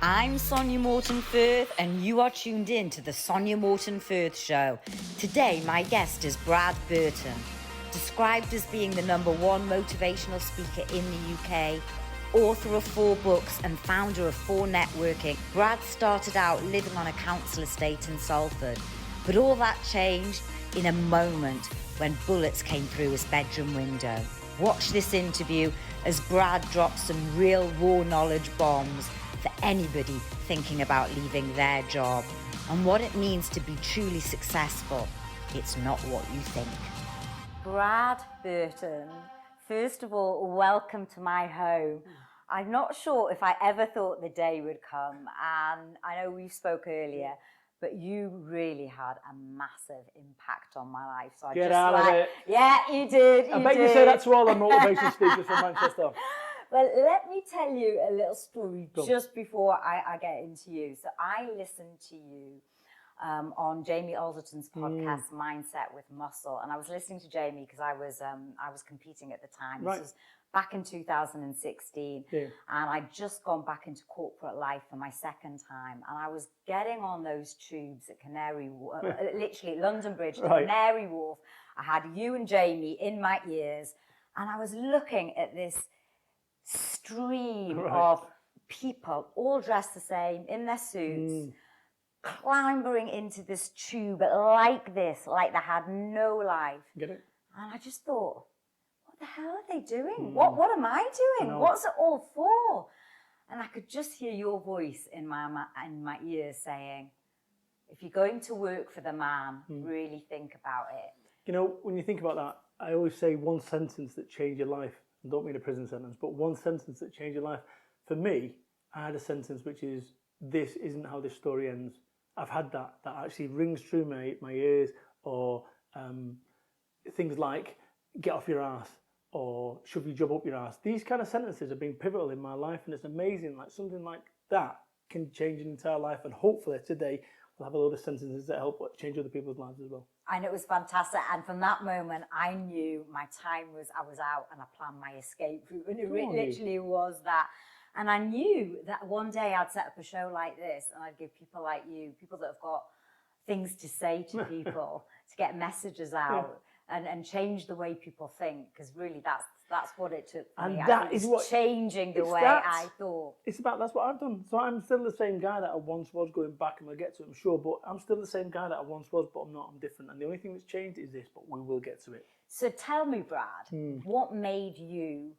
I'm Sonya Morton Firth, and you are tuned in to the Sonya Morton Firth Show. Today, my guest is Brad Burton. Described as being the #1 motivational speaker in the UK, author of 4 books and founder of 4 Networking, Brad started out living on a council estate in Salford. But all that changed in a moment when bullets came through his bedroom window. Watch this interview as Brad drops some real war knowledge bombs for anybody thinking about leaving their job and what it means to be truly successful. It's not what you think. Brad Burton, first of all, welcome to my home. I'm not sure if I ever thought the day would come, and I know we spoke earlier, but you really had a massive impact on my life. So I Get out of it. Yeah, you did. I bet you say that to all the motivation speakers from Manchester. Well, let me tell you a little story just before I get into you. So I listened to you on Jamie Alderton's podcast, Mindset with Muscle, and I was listening to Jamie because I was competing at the time. Right. This was back in 2016, and I'd just gone back into corporate life for my second time, and I was getting on those tubes at Canary Wharf, literally London Bridge to Canary Wharf. I had you and Jamie in my ears, and I was looking at this stream of people all dressed the same in their suits, clambering into this tube like this, like they had no life. Get it? And I just thought, what the hell are they doing? What am I doing? What's it all for? And I could just hear your voice in my ears saying, if you're going to work for the man, really think about it. You know, when you think about that, I always say one sentence that changed your life. I don't mean a prison sentence, but one sentence that changed your life. For me, I had a sentence which is, this isn't how this story ends. I've had that actually rings through my ears, or things like, get off your ass, or shove your job up your ass. These kind of sentences have been pivotal in my life, and it's amazing, like something like that can change an entire life, and hopefully today we'll have a load of sentences that help change other people's lives as well. And it was fantastic. And from that moment, I knew my time was, I was out, and I planned my escape route. And it literally was that. And I knew that one day I'd set up a show like this, and I'd give people like you, people that have got things to say to people, to get messages out and change the way people think. Because really that's what it took for me. And that is what changing the way I thought. It's about, that's what I've done. So I'm still the same guy that I once was, going back, and we'll get to it, I'm sure, but I'm still the same guy that I once was, but I'm not, I'm different. And the only thing that's changed is this, but we will get to it. So tell me, Brad, what made you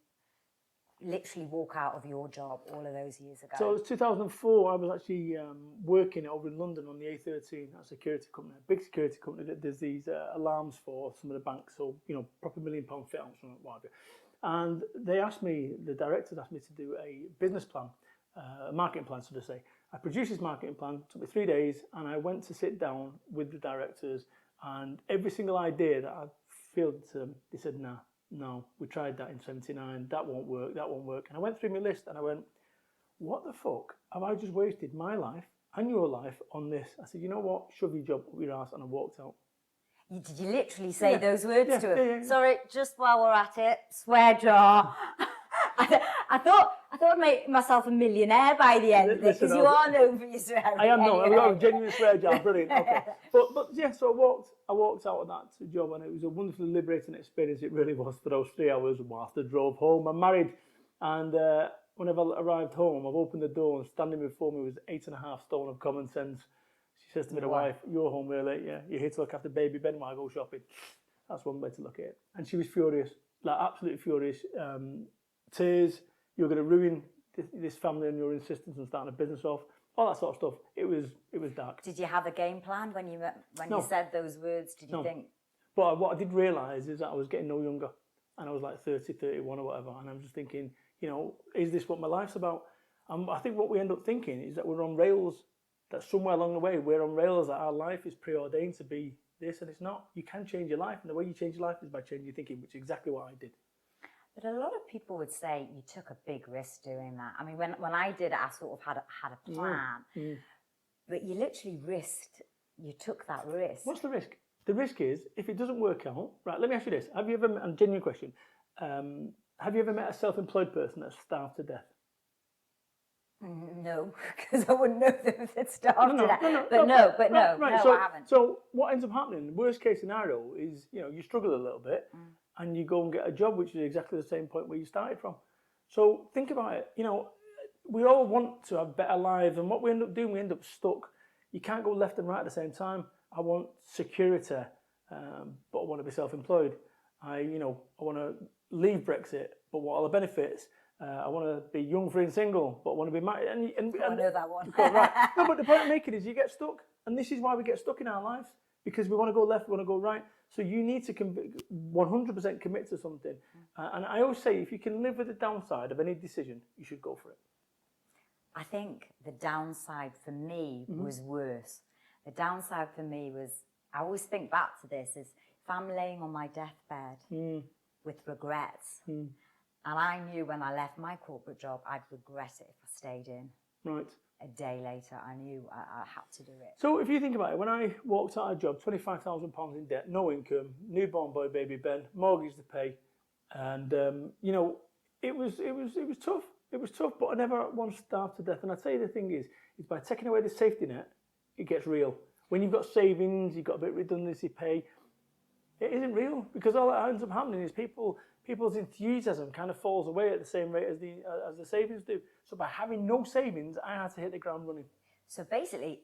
literally walk out of your job all of those years ago? So it was 2004, I was actually working over in London on the A13, a security company, a big security company that does these alarms for some of the banks, so, you know, proper £1 million fit outs and what have you. And they asked me, the directors asked me to do a business plan, a marketing plan, so to say. I produced this marketing plan, took me 3 days, and I went to sit down with the directors, and every single idea that I fielded to them, they said, no, we tried that in 79, that won't work. And I went through my list and I went, what the fuck have I just wasted my life and your life on this? I said, you know what, shove your job up your ass, and I walked out. Did you literally say those words to him? Sorry, just while we're at it, swear jar. I thought I'd make myself a millionaire by the end of it, because you are known for your swearing. I am known. I've got a genuine swear jar. Brilliant. Okay. But yeah, so I walked out of that job, and it was a wonderfully liberating experience. It really was, for those 3 hours after I drove home. I'm married, and whenever I arrived home, I've opened the door, and standing before me was 8.5 stone of common sense. She says to me, the wife, you're home early, you're here to look after baby Ben while I go shopping. That's one way to look at it. And she was furious, like absolutely furious. Tears, you're going to ruin this family on your insistence and starting a business off, all that sort of stuff. It was dark. Did you have a game plan when you said those words? Did you think? But what I did realise is that I was getting no younger, and I was like 30, 31 or whatever, and I'm just thinking, you know, is this what my life's about? I think what we end up thinking is that we're on rails, that somewhere along the way we're on rails, that our life is preordained to be this, and it's not. You can change your life, and the way you change your life is by changing your thinking, which is exactly what I did. But a lot of people would say you took a big risk doing that. I mean, when I did it, I sort of had a plan, but you literally you took that risk. What's the risk? The risk is, if it doesn't work out, right, let me ask you this. Have you ever, a genuine question, have you ever met a self-employed person that's starved to death? No, because I wouldn't know them if it started. No, No, so, I haven't. So what ends up happening, the worst case scenario is, you struggle a little bit and you go and get a job, which is exactly the same point where you started from. So think about it, we all want to have better lives, and what we end up doing, we end up stuck. You can't go left and right at the same time. I want security, but I want to be self-employed. I want to leave Brexit, but what are the benefits? I want to be young, free and single, but I want to be married. And I know that one. Right. No, but the point I'm making is you get stuck. And this is why we get stuck in our lives, because we want to go left, we want to go right. So you need to 100% commit to something. And I always say, if you can live with the downside of any decision, you should go for it. I think the downside for me was worse. The downside for me was, I always think back to this, is if I'm laying on my deathbed with regrets, and I knew when I left my corporate job, I'd regret it if I stayed in. Right. A day later, I knew I had to do it. So if you think about it, when I walked out of a job, £25,000 in debt, no income, newborn boy, baby Ben, mortgage to pay, and it was tough. It was tough, but I never once starved to death. And I tell you, the thing is by taking away the safety net, it gets real. When you've got savings, you've got a bit of redundancy pay, it isn't real, because all that ends up happening is people's enthusiasm kind of falls away at the same rate as the savings do. So by having no savings, I had to hit the ground running. So basically,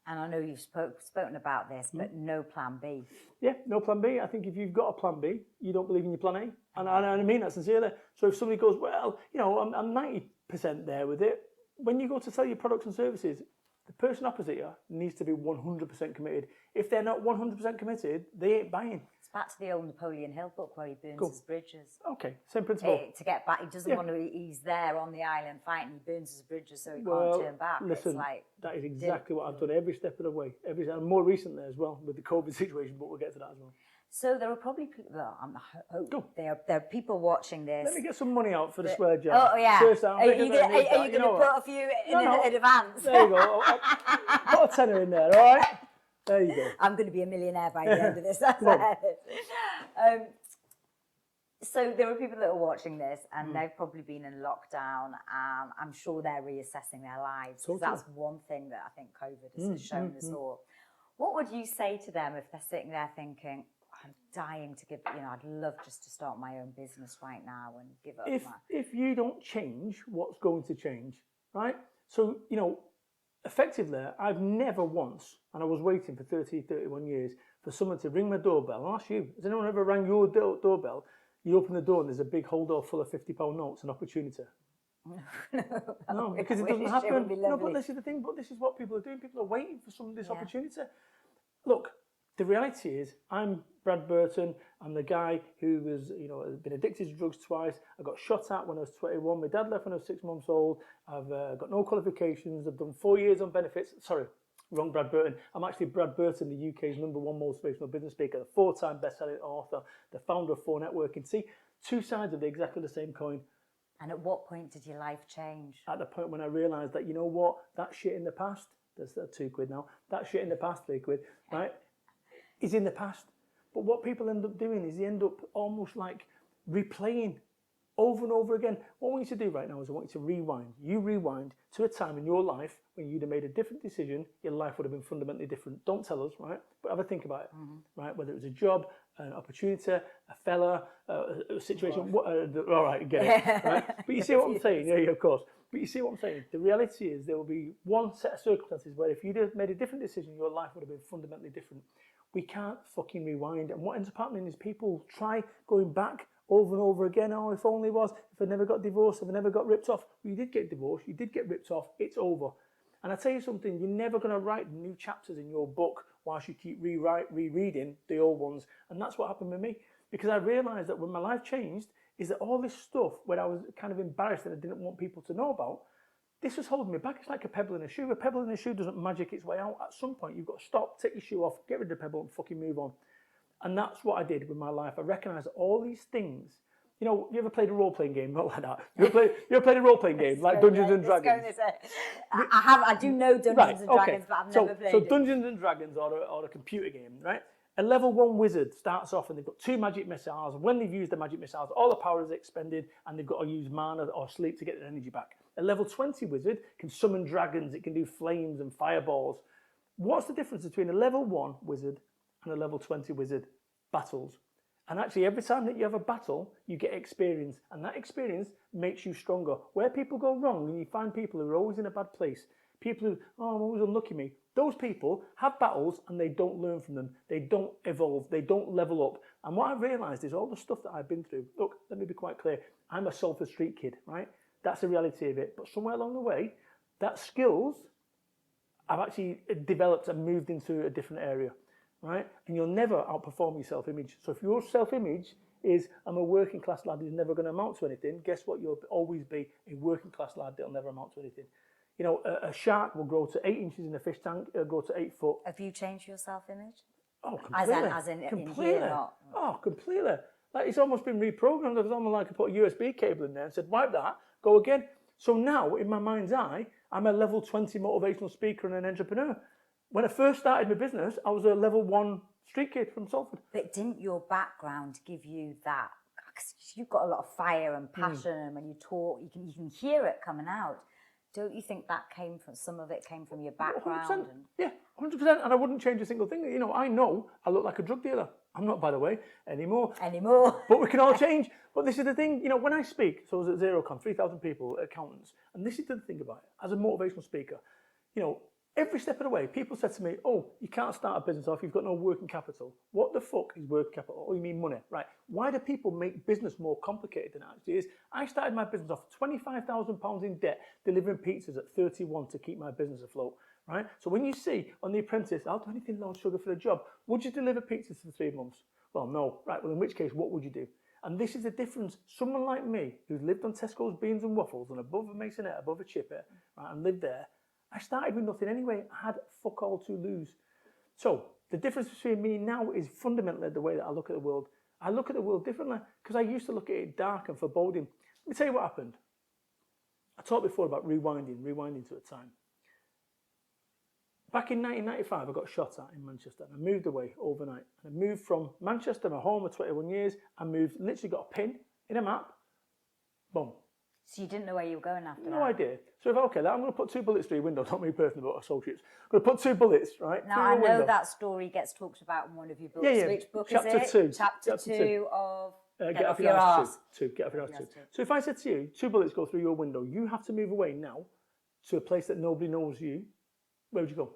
and I know you've spoken about this, but no plan B. Yeah, no plan B. I think if you've got a plan B, you don't believe in your plan A. And I mean that sincerely. So if somebody goes, well, I'm 90% there with it, when you go to sell your products and services, the person opposite you needs to be 100% committed. If they're not 100% committed, they ain't buying. It's back to the old Napoleon Hill book where he burns his bridges. Okay, same principle. To get back, he doesn't want to, he's there on the island fighting, he burns his bridges so he can't turn back. Listen, that is exactly what I've done every step of the way. And more recently as well with the COVID situation, but we'll get to that as well. So there are probably people, there are people watching this. Let me get some money out for the swear jar. Oh, yeah. Are you going to put a few in advance? There you go. I'll put a tenner in there, all right? There you go. I'm going to be a millionaire by the end of this. So there are people that are watching this and they've probably been in lockdown, and I'm sure they're reassessing their lives. Because that's one thing that I think COVID has shown us all. What would you say to them if they're sitting there thinking, I'm dying to give, I'd love just to start my own business right now and give up If you don't change, what's going to change, right? So, effectively, I've never once, and I was waiting for 31 years, for someone to ring my doorbell. I'll ask you, has anyone ever rang your doorbell? You open the door and there's a big hold door full of £50 notes, an opportunity. No, because it doesn't happen. No, but this is the thing, but this is what people are doing. People are waiting for this opportunity. Look, the reality is, I'm Brad Burton. I'm the guy who was, has been addicted to drugs twice. I got shot at when I was 21. My dad left when I was 6 months old. I've got no qualifications. I've done 4 years on benefits. Sorry, wrong Brad Burton. I'm actually Brad Burton, the UK's #1 motivational business speaker, the 4-time best-selling author, the founder of 4 Networking. See, two sides of exactly the same coin. And at what point did your life change? At the point when I realised that, you know what, that shit in the past, there's £2 now, that shit in the past, £3, right, is in the past. But what people end up doing is they end up almost like replaying over and over again. What I want you to do right now is I want you to rewind. You rewind to a time in your life when you'd have made a different decision, your life would have been fundamentally different. Don't tell us, right? But have a think about it, right? Whether it was a job, an opportunity, a fella, a situation. All right, get it, right? But you see what I'm saying? Yeah, of course. But you see what I'm saying? The reality is there will be one set of circumstances where if you'd have made a different decision, your life would have been fundamentally different. We can't fucking rewind. And what ends up happening is people try going back over and over again. Oh, if only was, if I never got divorced, if I never got ripped off. Well, you did get divorced, you did get ripped off, it's over. And I tell you something, you're never going to write new chapters in your book whilst you keep rereading the old ones. And that's what happened with me. Because I realised that when my life changed, is that all this stuff where I was kind of embarrassed that I didn't want people to know about, this was holding me back. It's like a pebble in a shoe. A pebble in a shoe doesn't magic its way out. At some point, you've got to stop, take your shoe off, get rid of the pebble and fucking move on. And that's what I did with my life. I recognised all these things. You ever played a role-playing game? Not like that. You ever played a role-playing game like Dungeons and Dragons? I do know Dungeons and Dragons, but I've never played it. So Dungeons and Dragons or a computer game, right? A level 1 wizard starts off and they've got 2 magic missiles. When they've used the magic missiles, all the power is expended and they've got to use mana or sleep to get their energy back. A level 20 wizard can summon dragons, it can do flames and fireballs. What's the difference between a level 1 wizard and a level 20 wizard? Battles. And actually, every time that you have a battle, you get experience. And that experience makes you stronger. Where people go wrong, and you find people who are always in a bad place, people who, oh, I'm always unlucky me. Those people have battles and they don't learn from them. They don't evolve. They don't level up. And what I've realised is all the stuff that I've been through. Look, let me be quite clear. I'm a Salford street kid, right? That's the reality of it. But somewhere along the way, that skills I've actually developed and moved into a different area, right? And you'll never outperform your self-image. So if your self-image is, I'm a working class lad who's never going to amount to anything, guess what? You'll always be a working class lad that'll never amount to anything. You know, a shark will grow to 8 inches in a fish tank, grow to 8 foot. Have you changed your self-image? Oh, completely. As in completely. In here, not. Oh, completely. Like, it's almost been reprogrammed. It was almost like I put a USB cable in there and said, wipe that, go again. So now, in my mind's eye, I'm a level 20 motivational speaker and an entrepreneur. When I first started my business, I was a level 1 street kid from Salford. But didn't your background give you that? Because you've got a lot of fire and passion, and when you talk, you can hear it coming out. Don't you think that came from, some of it came from your background? 100%. Yeah, 100%. And I wouldn't change a single thing. You know I look like a drug dealer. I'm not, by the way, anymore. But we can all change. But this is the thing, you know, when I speak, so I was at Xerocon, 3,000 people, accountants, and this is the thing about it. As a motivational speaker, you know, every step of the way, people said to me, oh, you can't start a business off, you've got no working capital. What the fuck is working capital? Oh, you mean money? Right. Why do people make business more complicated than it actually is? I started my business off £25,000 in debt, delivering pizzas at 31 to keep my business afloat. Right? So when you see on The Apprentice, I'll do anything low sugar for the job, would you deliver pizzas for 3 months? Well, no. Right, well, in which case, what would you do? And this is the difference. Someone like me, who's lived on Tesco's beans and waffles and above a masonette, above a chipper, right, and lived there, I started with nothing anyway. I had fuck all to lose. So the difference between me now is fundamentally the way that I look at the world. I look at the world differently because I used to look at it dark and foreboding. Let me tell you what happened. I talked before about rewinding to a time. Back in 1995, I got shot at in Manchester and I moved away overnight. And I moved from Manchester, my home of 21 years, I moved, literally got a pin in a map, boom. So you didn't know where you were going after that? No idea. So if, okay, I'm going to put 2 bullets through your window, not me personally, but associates. I'm going to put 2 bullets, right? Now, I know that story gets talked about in one of your books. Yeah. Which book Chapter is it? 2. Chapter 2 of... Get off your ass 2. Get off your ass 2. So if I said to you, 2 bullets go through your window, you have to move away now to a place that nobody knows you, where would you go?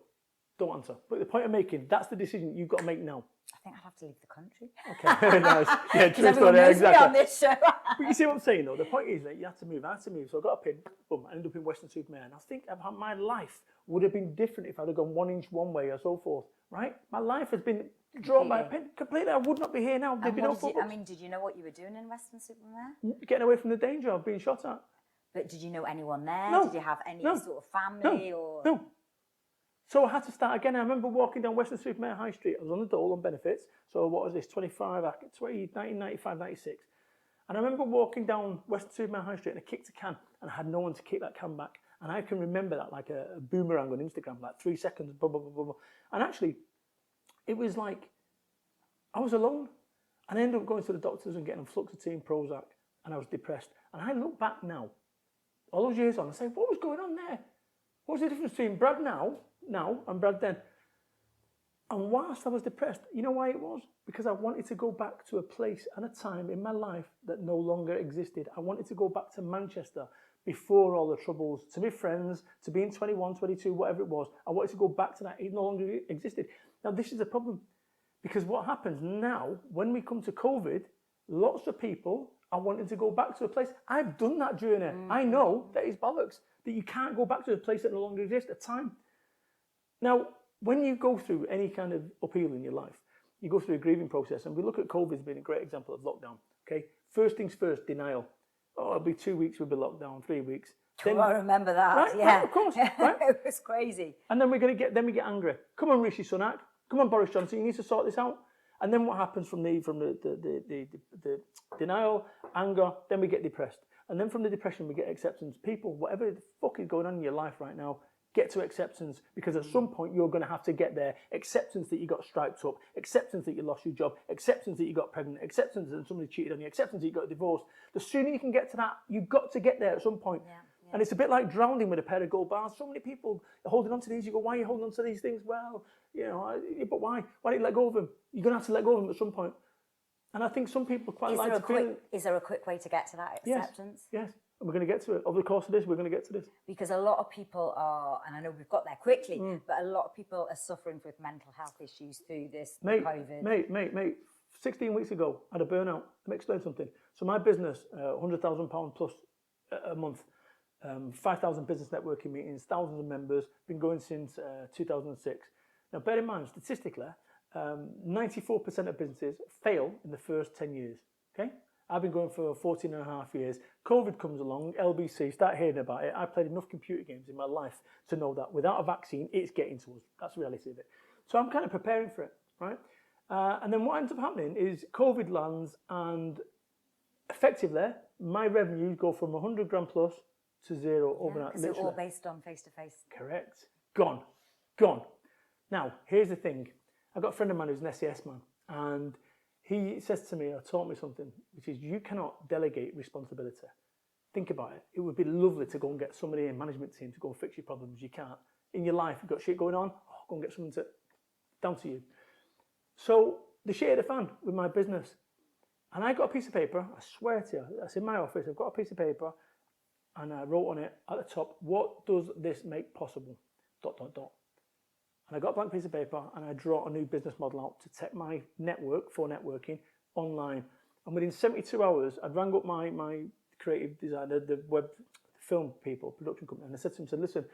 Don't answer. But the point I'm making, that's the decision you've got to make now. I think I'd have to leave the country. Okay, very nice. Yeah, true story. Exactly. On this show. But you see what I'm saying, though? The point is that you have to move. I had to move. So I got a pin. Boom. I ended up in Western-super-Mare. And I think about my life would have been different if I'd have gone 1 inch one way or so forth. Right? My life has been drawn by a pin. Completely. I would not be here now. There'd be no focus. did you know what you were doing in Western-super-Mare? Getting away from the danger of being shot at. But did you know anyone there? No. Did you have any sort of family? No. So I had to start again. I remember walking down Western-super-Mare High Street. I was on the dole on benefits. So what was this? 1995, 96. And I remember walking down Western-super-Mare High Street and I kicked a can and I had no one to kick that can back. And I can remember that like a boomerang on Instagram, like 3 seconds, blah, blah, blah, blah, blah. And actually, it was like, I was alone. And I ended up going to the doctors and getting fluoxetine, Prozac, and I was depressed. And I look back now, all those years on, and say, what was going on there? What was the difference between Brad now and Brad then? And whilst I was depressed, you know why it was? Because I wanted to go back to a place and a time in my life that no longer existed. I wanted to go back to Manchester before all the troubles, to be friends, to being 21, 22, whatever it was. I wanted to go back to that. It no longer existed. Now, this is a problem. Because what happens now, when we come to COVID, lots of people are wanting to go back to a place. I've done that journey. I know that it's bollocks, that you can't go back to a place that no longer exists at time. Now, when you go through any kind of upheaval in your life, you go through a grieving process, and we look at COVID as being a great example of lockdown. Okay, first things first, denial. Oh, it'll be 2 weeks, we'll be locked down, 3 weeks. Then, I remember that. Right, yeah, right, of course. Right? It was crazy. And then we get angry. Come on, Rishi Sunak. Come on, Boris Johnson. You need to sort this out. And then what happens from the denial, anger? Then we get depressed. And then from the depression, we get acceptance. People, whatever the fuck is going on in your life right now, get to acceptance, because at some point you're going to have to get there. Acceptance that you got striped up, acceptance that you lost your job, acceptance that you got pregnant, acceptance that somebody cheated on you, acceptance that you got divorced. The sooner you can get to that, you've got to get there at some point. Yeah. And it's a bit like drowning with a pair of gold bars. So many people are holding on to these. You go, why are you holding on to these things? Well, but why? Why don't you let go of them? You're going to have to let go of them at some point. And I think some people quite like to feel... Is there a quick way to get to that acceptance? Yes. And we're going to get to it. Over the course of this, we're going to get to this. Because a lot of people are, and I know we've got there quickly, but a lot of people are suffering with mental health issues through this COVID. Mate, 16 weeks ago, I had a burnout. Let me explain something. So my business, £100,000 plus a month, 5,000 business networking meetings, thousands of members, been going since 2006. Now, bear in mind, statistically, 94% of businesses fail in the first 10 years, okay? I've been going for 14 and a half years. COVID comes along, LBC, start hearing about it. I played enough computer games in my life to know that without a vaccine, it's getting to us. That's the reality of it. So I'm kind of preparing for it, right? And then what ends up happening is COVID lands and effectively, my revenues go from 100 grand plus to zero overnight. Because it's all based on face-to-face. Correct. Gone. Now, here's the thing. I've got a friend of mine who's an SES man, and he says to me, or taught me something, which is you cannot delegate responsibility. Think about it. It would be lovely to go and get somebody in a management team to go and fix your problems. You can't. In your life, you've got shit going on, go and get someone down to you. So the shit hit the fan with my business. And I got a piece of paper, I swear to you, that's in my office, I've got a piece of paper, and I wrote on it at the top, what does this make possible? ... And I got a blank piece of paper and I draw a new business model out to take my network for networking online. And within 72 hours, I'd rang up my creative designer, the web film people, production company, and I said to him, listen,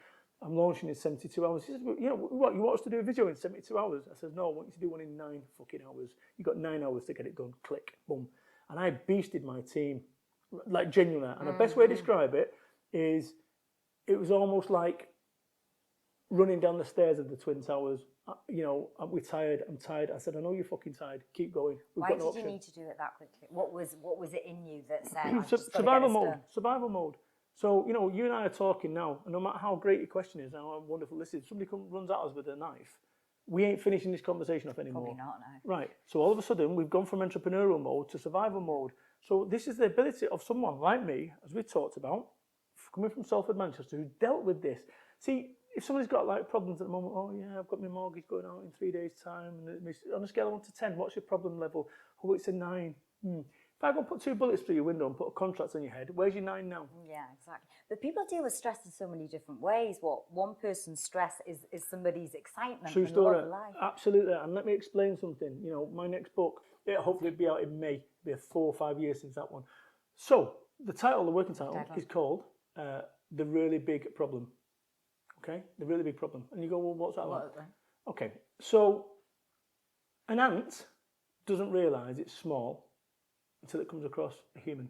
I'm launching in 72 hours. He said, well, what, you want us to do a video in 72 hours? I said, no, I want you to do one in 9 fucking hours. You've got 9 hours to get it done. Click, boom. And I beasted my team, like genuinely. And the best way to describe it is, it was almost like running down the stairs of the Twin Towers. We're tired, I'm tired. I said, I know you're fucking tired, keep going. Why did you need to do it that quickly? What was it in you that said, survival mode. So, you and I are talking now, and no matter how great your question is, and how wonderful this is, somebody runs at us with a knife, we ain't finishing this conversation off anymore. Probably not, no. Right, so all of a sudden, we've gone from entrepreneurial mode to survival mode. So this is the ability of someone like me, as we talked about, coming from Salford, Manchester, who dealt with this. See, if somebody's got like problems at the moment, oh yeah, I've got my mortgage going out in 3 days' time, and on a scale of 1 to 10, what's your problem level? Oh, it's a 9. If I go and put 2 bullets through your window and put a contract on your head, where's your 9 now? Yeah, exactly. But people deal with stress in so many different ways. What one person's stress is somebody's excitement. True and story. love of life. Absolutely. And let me explain something. My next book, it'll hopefully be out in May. It'll be 4 or 5 years since that one. So the title, the working title, is called The Really Big Problem. Okay, the really big problem. And you go, well, what's that like? Okay, so an ant doesn't realise it's small until it comes across a human.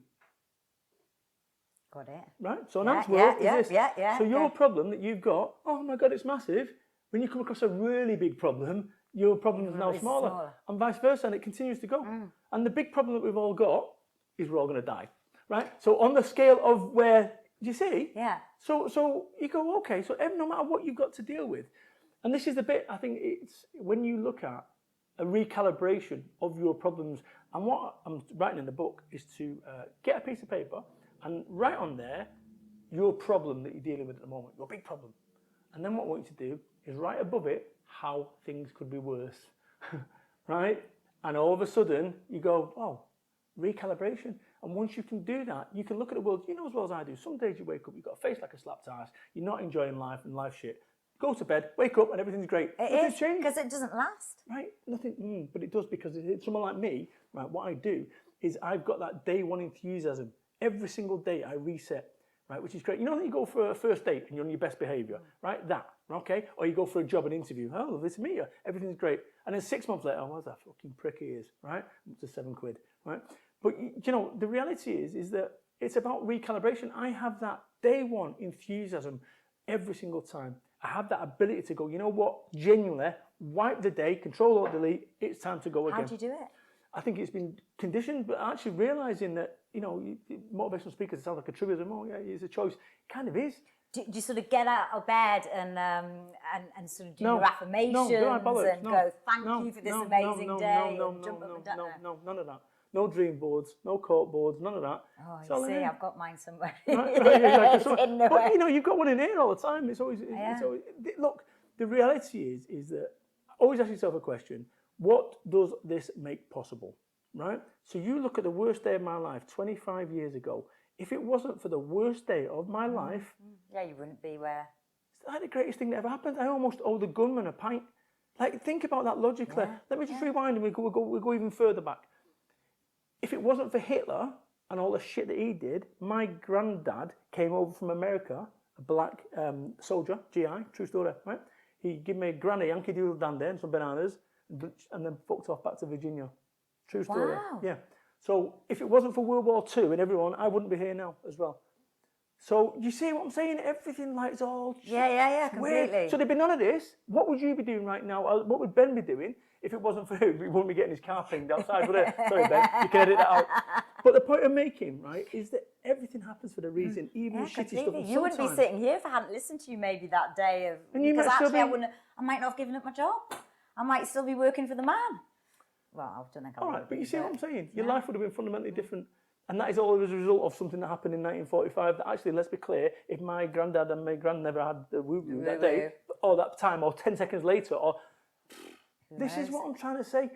Got it. Right? So an ant's world is this. Yeah. So your problem that you've got, oh my God, it's massive. When you come across a really big problem, your problem is now smaller. And vice versa, and it continues to go. And the big problem that we've all got is we're all going to die. Right? So on the scale of where... Do you see? Yeah. So you go, okay, so no matter what you've got to deal with, and this is the bit, I think it's when you look at a recalibration of your problems, and what I'm writing in the book is to get a piece of paper and write on there your problem that you're dealing with at the moment, your big problem. And then what I want you to do is write above it how things could be worse, right? And all of a sudden you go, oh, recalibration. And once you can do that, you can look at the world, you know as well as I do, some days you wake up, you've got a face like a slapped ass, you're not enjoying life and life shit. Go to bed, wake up, and everything's great. It is, because it doesn't last. Right, nothing, but it does, because it's someone like me, right, what I do is I've got that day one enthusiasm. Every single day I reset, right, which is great. You know when you go for a first date and you're on your best behaviour, right, that, okay? Or you go for a job, an interview, oh, lovely to meet you, everything's great. And then 6 months later, oh, what's that fucking prick he is, right? Up to £7, right? But, the reality is that it's about recalibration. I have that day one enthusiasm every single time. I have that ability to go, you know what, genuinely, wipe the day, Control Alt Delete, it's time to go again. How do you do it? I think it's been conditioned, but actually realising that, motivational speakers, it sounds like a truism, oh yeah, it's a choice. It kind of is. Do you sort of get out of bed and sort of do your affirmations and go, thank you for this amazing day and jump up and down? No, none of that. no dream boards, no court boards, none of that. Oh, It's you all in see, here. I've got mine somewhere. Right, exactly. It's hidden away. But you know, you've got one in here all the time. It's always, Yeah. it's always. Look, the reality is that always ask yourself a question: what does this make possible? Right. So you look at the worst day of my life 25 years ago. If it wasn't for the worst day of my life, Yeah, you wouldn't be where. it's like the greatest thing that ever happened. I almost owe the gunman a pint. Like, think about that logically. Yeah, Let me just rewind and we'll go even further back. If it wasn't for Hitler and all the shit that he did, my granddad came over from America, a black soldier, GI, true story, right? He gave me a granny Yankee Doodle Dandy and some bananas and then fucked off back to Virginia. True story. Wow. Yeah. So if it wasn't for World War II and everyone, I wouldn't be here now as well. So you see what I'm saying? Everything like it's all Yeah, weird. completely. So there'd be none of this. What would you be doing right now? What would Ben be doing if it wasn't for him? He wouldn't be getting his car pinged outside, would it? Sorry, Ben, you can edit that out. But the point I'm making, right, is that everything happens for the reason, even the shitty stuff. And You wouldn't be sitting here if I hadn't listened to you maybe that day of. And you because might still actually, be- I might not have given up my job. I might still be working for the man. Well, I don't think I All would. right, but you see what I'm saying? Your life would have been fundamentally different. And that is all as a result of something that happened in 1945 that actually, let's be clear, if my granddad and my grand never had the woo-woo that day, or that time, or 10 seconds later, or... This is what I'm trying to say.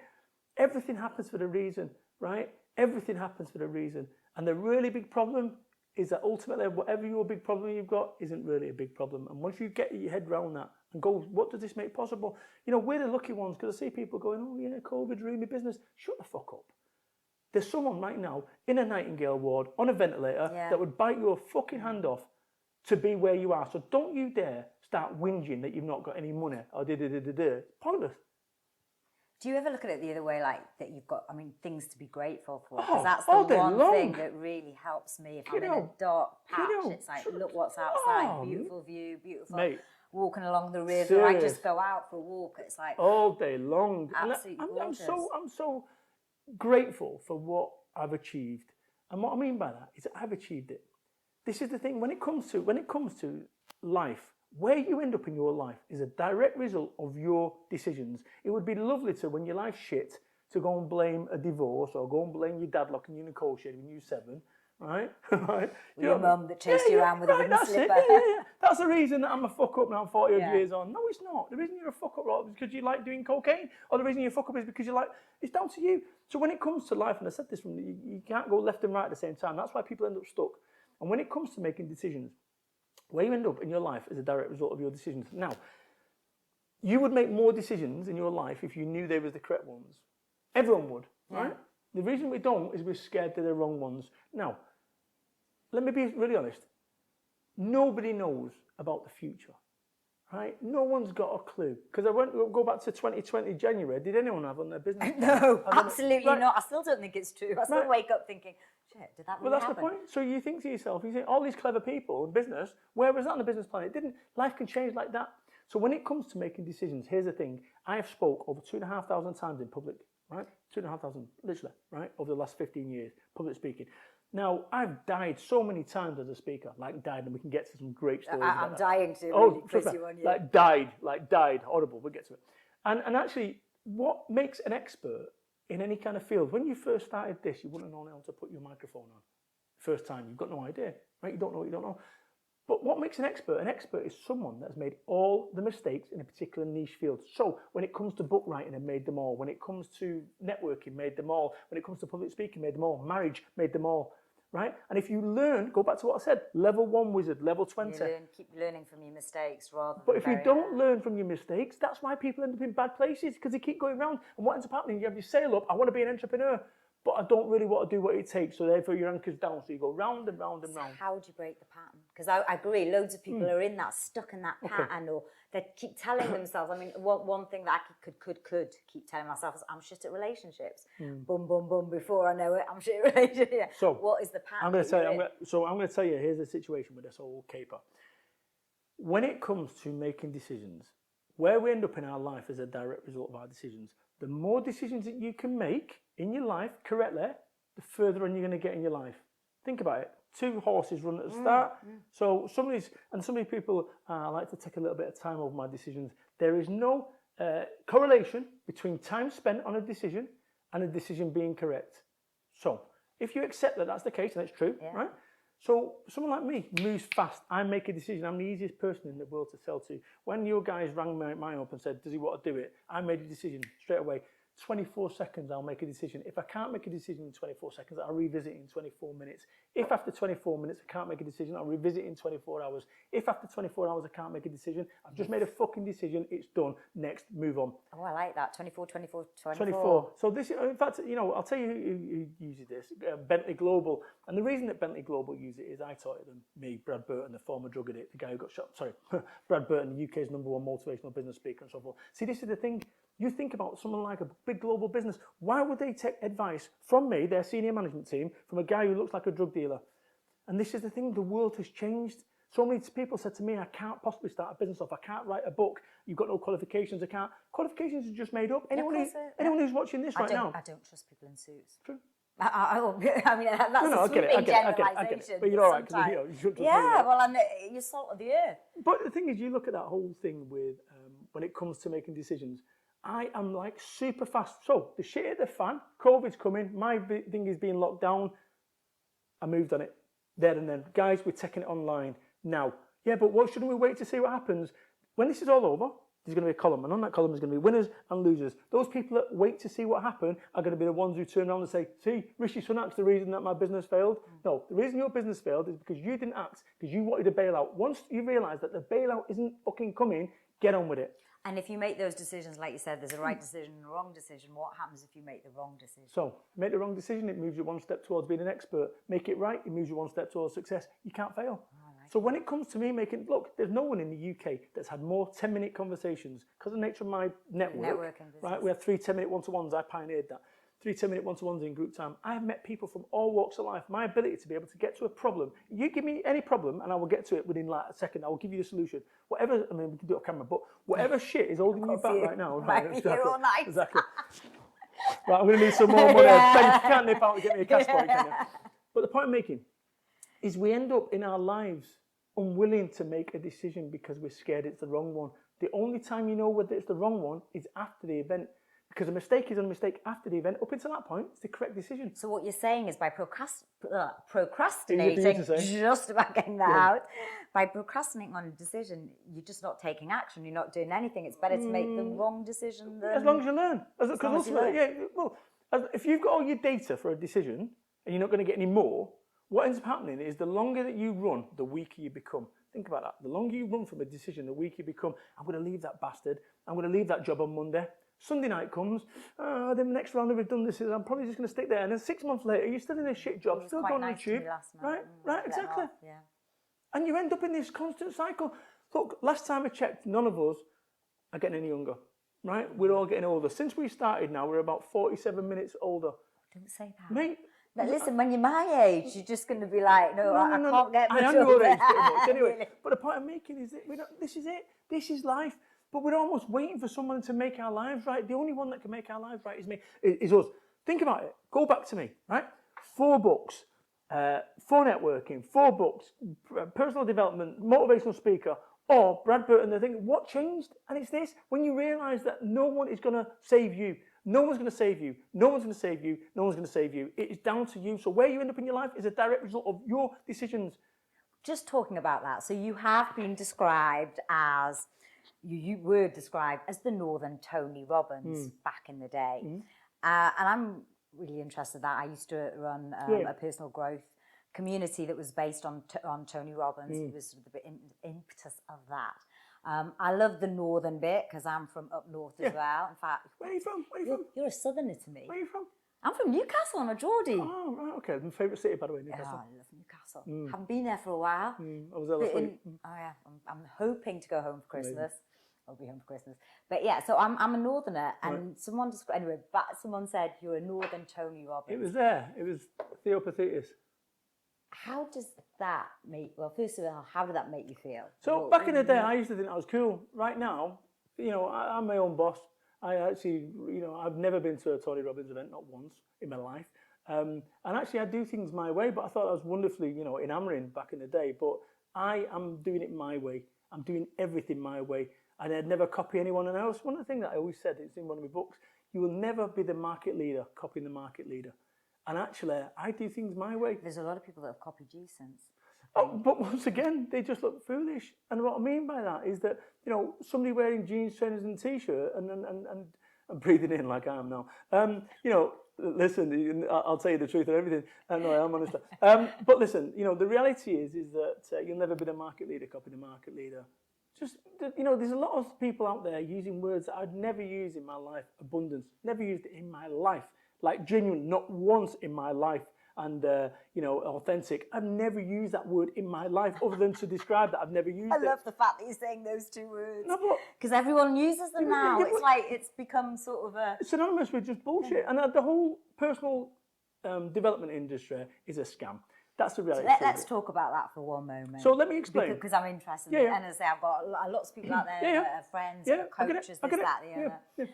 Everything happens for a reason, right? Everything happens for a reason. And the really big problem is that ultimately, whatever your big problem you've got isn't really a big problem. And once you get your head around that and go, what does this make possible? You know, we're the lucky ones, because I see people going, oh yeah, COVID's ruined my business. Shut the fuck up. There's someone right now in a Nightingale ward on a ventilator that would bite your fucking hand off to be where you are. So don't you dare start whinging that you've not got any money or It's pointless. Do you ever look at it the other way, like that you've got, things to be grateful for? Oh, Because that's the all day one long. thing that really helps me if I'm in a dark patch. It's like, look what's outside, beautiful view, beautiful. Mate, walking along the river. I serious. just go out for a walk. It's like all day long. absolutely And I'm gorgeous. so grateful for what I've achieved. And what I mean by that is that I've achieved it. This is the thing, when it comes to life, where you end up in your life is a direct result of your decisions. It would be lovely to, when your life's shit, to go and blame a divorce or go and blame your dad locking you in a coal shed when you were 7, right? Right? Your mum that chased you around with a wooden slipper. That's the reason that I'm a fuck up now, I'm 40 Yeah. years on. No, it's not. The reason you're a fuck up is because you like doing cocaine, or the reason you're a fuck up is because you like, it's down to you. So when it comes to life, and I said this, you can't go left and right at the same time. That's why people end up stuck. And when it comes to making decisions, where you end up in your life is a direct result of your decisions. Now, you would make more decisions in your life if you knew they were the correct ones. Everyone would, right? The reason we don't is we're scared they're the wrong ones. Now, let me be really honest. Nobody knows about the future, right? No one's got a clue. Because go back to 2020 January. Did anyone have on their business? No, absolutely not. I still don't think it's true. I still wake up thinking, shit, did that really Well, that's happen? the point. So you think to yourself, you think, all these clever people in business, where was that on the business plan? It didn't. Life can change like that. So when it comes to making decisions, here's the thing. I have spoke over 2,500 times in public, right? 2,500, literally, right? Over the last 15 years, public speaking. Now, I've died so many times as a speaker, and we can get to some great stories. I'm dying to Oh, really quiz you on you. like died, horrible, we'll get to it. And actually, what makes an expert in any kind of field, when you first started this, you wouldn't have known how to put your microphone on. First time, you've got no idea, right? You don't know what you don't know. But what makes an expert? An expert is someone that's made all the mistakes in a particular niche field. So when it comes to book writing, I've made them all. When it comes to networking, made them all. When it comes to public speaking, made them all. Marriage, made them all. Right? And if you learn, go back to what I said, level 1 wizard, level 20. Keep learning from your mistakes rather But than if you don't learn from your mistakes, that's why people end up in bad places, because they keep going round. And what ends up happening, you have your sail up, I want to be an entrepreneur, but I don't really want to do what it takes, so therefore your anchor's down, so you go round and round and round. How do you break the pattern? Because I agree, loads of people are in that, stuck in that pattern, or they keep telling themselves, one thing that I could keep telling myself is, I'm shit at relationships. Boom, boom, boom, before I know it, I'm shit at relationships. So, what is the pattern? I'm going to tell you, here's the situation with this whole caper. When it comes to making decisions, where we end up in our life is a direct result of our decisions. The more decisions that you can make in your life correctly, the further on you're going to get in your life. Think about it. 2 horses run at the start. So some of these people like to take a little bit of time over my decisions. There is no correlation between time spent on a decision and a decision being correct. So if you accept that that's the case, and it's true, right? So someone like me moves fast. I make a decision. I'm the easiest person in the world to sell to. When your guys rang mine up and said, does he want to do it? I made a decision straight away. 24 seconds, I'll make a decision. If I can't make a decision in 24 seconds, I'll revisit it in 24 minutes. If after 24 minutes I can't make a decision, I'll revisit it in 24 hours. If after 24 hours I can't make a decision, I've just made a fucking decision, it's done, next, move on. Oh, I like that, 24, 24, 24. 24. So this, in fact, I'll tell you who uses this, Bentley Global. And the reason that Bentley Global use it is I taught it them, me, Brad Burton, the former drug addict, the guy who got shot, Brad Burton, the UK's #1 motivational business speaker and so forth. See, this is the thing. You think about someone like a big global business. Why would they take advice from me, their senior management team, from a guy who looks like a drug dealer? And this is the thing, the world has changed. So many people said to me, I can't possibly start a business off. I can't write a book. You've got no qualifications. I can't. Qualifications are just made up. Anyone who's watching this right now. I don't trust people in suits. True. I mean, that's a sweeping generalisation. But you're all right, because you shouldn't trust me. Well, you're salt of the earth. But the thing is, you look at that whole thing with, when it comes to making decisions, I am like super fast. So the shit hit the fan, COVID's coming, my thing is being locked down. I moved on it there and then. Guys, we're taking it online now. Yeah, but what shouldn't we wait to see what happens? When this is all over, there's going to be a column, and on that column is going to be winners and losers. Those people that wait to see what happened are going to be the ones who turn around and say, see, Rishi Sunak's the reason that my business failed. No, the reason your business failed is because you didn't act, because you wanted a bailout. Once you realise that the bailout isn't fucking coming, get on with it. And if you make those decisions, like you said, there's a right decision and a wrong decision. What happens if you make the wrong decision? So, make the wrong decision, it moves you one step towards being an expert. Make it right, it moves you one step towards success. You can't fail. So when it comes to me look, there's no one in the UK that's had more 10-minute conversations, because of the nature of my network, right? We have 3 10-minute one-to-ones, I pioneered that. 3 10-minute one-to-ones in group time. I have met people from all walks of life. My ability to be able to get to a problem. You give me any problem and I will get to it within like a second. I will give you a solution. Whatever, I mean, we can do it on camera, but whatever shit is holding you back right now. Right, exactly. All night. Exactly. Right, I'm going to need some more money. Ben, you can't nip out and get me a cash point, can you? But the point I'm making is we end up in our lives unwilling to make a decision because we're scared it's the wrong one. The only time you know whether it's the wrong one is after the event. Because a mistake is a mistake after the event. Up until that point, it's the correct decision. So what you're saying is by procrastinating, just about getting that out, by procrastinating on a decision, you're just not taking action. You're not doing anything. It's better to make the wrong decision than... As long as you learn. If you've got all your data for a decision and you're not going to get any more, what ends up happening is the longer that you run, the weaker you become. Think about that. The longer you run from a decision, the weaker you become. I'm going to leave that bastard. I'm going to leave that job on Monday. Sunday night comes, the next round that we've done this is, I'm probably just going to stick there. And then 6 months later, you're still in a shit job, still going on YouTube. Right, exactly. Yeah. And you end up in this constant cycle. Look, last time I checked, none of us are getting any younger, right? We're all getting older. Since we started now, we're about 47 minutes older. Don't say that. Mate. But listen, when you're my age, you're just going to be like, no, I can't get much I am your age pretty much, anyway. But the point I'm making is that this is it. This is life. But we're almost waiting for someone to make our lives right. The only one that can make our lives right is us. Think about it. Go back to me, right? 4 books, 4 networking, 4 books, personal development, motivational speaker, or Brad Burton. The thing, what changed? And it's this: when you realise that no one is going to save you. No one's going to save you. No one's going to save you. No one's going to save you. It is down to you. So where you end up in your life is a direct result of your decisions. Just talking about that. So you have been described as... You were described as the Northern Tony Robbins back in the day. And I'm really interested in that. I used to run a personal growth community that was based on Tony Robbins. It was the impetus of that. I love the northern bit because I'm from up north as well. In fact, where are you from? You're a southerner to me. Where are you from? I'm from Newcastle. I'm a Geordie. Oh, right, okay. My favourite city, by the way, Newcastle. Oh, I love Newcastle. Haven't been there for a while. I was there last week. Oh, yeah. I'm hoping to go home for Christmas. Amazing. I'll be home for Christmas. But yeah, so I'm a northerner, and someone said you're a Northern Tony Robbins. It was there. It was Theo Pathetis. How does that first of all, how did that make you feel? So back in the day, I used to think that was cool. Right now, I'm my own boss. I actually, I've never been to a Tony Robbins event, not once in my life. And actually, I do things my way, but I thought I was wonderfully, enamoring back in the day. But I am doing it my way. I'm doing everything my way. And I'd never copy anyone else. One of the things that I always said, it's in one of my books, you will never be the market leader copying the market leader. And actually, I do things my way. There's a lot of people that have copied you since. Oh, but once again, they just look foolish. And what I mean by that is that, somebody wearing jeans, trainers and t-shirt and breathing in like I am now. Listen, I'll tell you the truth of everything. No, I am honest. But listen, the reality is that you'll never be the market leader copying the market leader. Just, there's a lot of people out there using words that I'd never use in my life. Abundance, never used it in my life. Like genuine, not once in my life. And, authentic. I've never used that word in my life other than to describe that. I've never used it. I love the fact that you're saying those two words. No, but because everyone uses them now. Yeah, it's like it's become sort of a... synonymous with just bullshit. And the whole personal development industry is a scam. That's the reality. Let's talk about that for one moment. So let me explain. Because I'm interested. Yeah. And as I say, I've got lots of people out there that are friends, coaches, this, that, the other.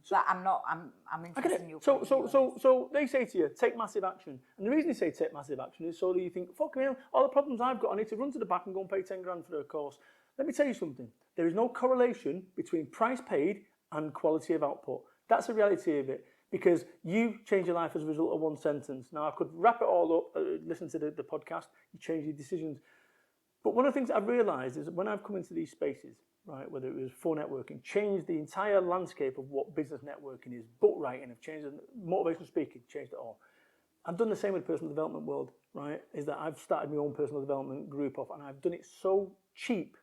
But I'm interested in your point. So they say to you, take massive action. And the reason they say take massive action is so that you think, fuck me, all the problems I've got, I need to run to the back and go and pay 10 grand for a course. Let me tell you something. There is no correlation between price paid and quality of output. That's the reality of it. Because you change your life as a result of one sentence. Now, I could wrap it all up, listen to the podcast, you change your decisions. But one of the things I've realised is that when I've come into these spaces, right, whether it was for networking, changed the entire landscape of what business networking is, book writing, I've changed it, motivational speaking, changed it all. I've done the same with the personal development world, right, is that I've started my own personal development group off, and I've done it so cheap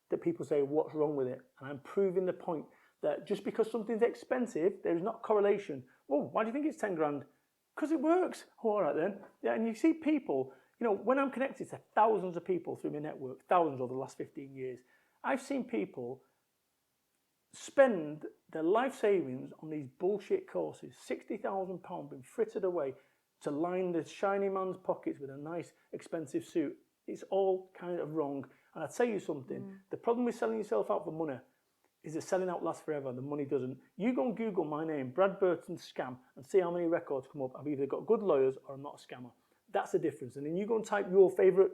that people say, what's wrong with it? And I'm proving the point that just because something's expensive, there's not correlation. Oh, why do you think it's 10 grand? Because it works. Oh, all right then. Yeah, and you see people, when I'm connected to thousands of people through my network, thousands over the last 15 years, I've seen people spend their life savings on these bullshit courses, £60,000 being frittered away to line the shiny man's pockets with a nice expensive suit. It's all kind of wrong. And I tell you something, the problem with selling yourself out for money is that selling out lasts forever and the money doesn't. You go and Google my name, Brad Burton scam, and see how many records come up. I've either got good lawyers or I'm not a scammer. That's the difference. And then you go and type your favourite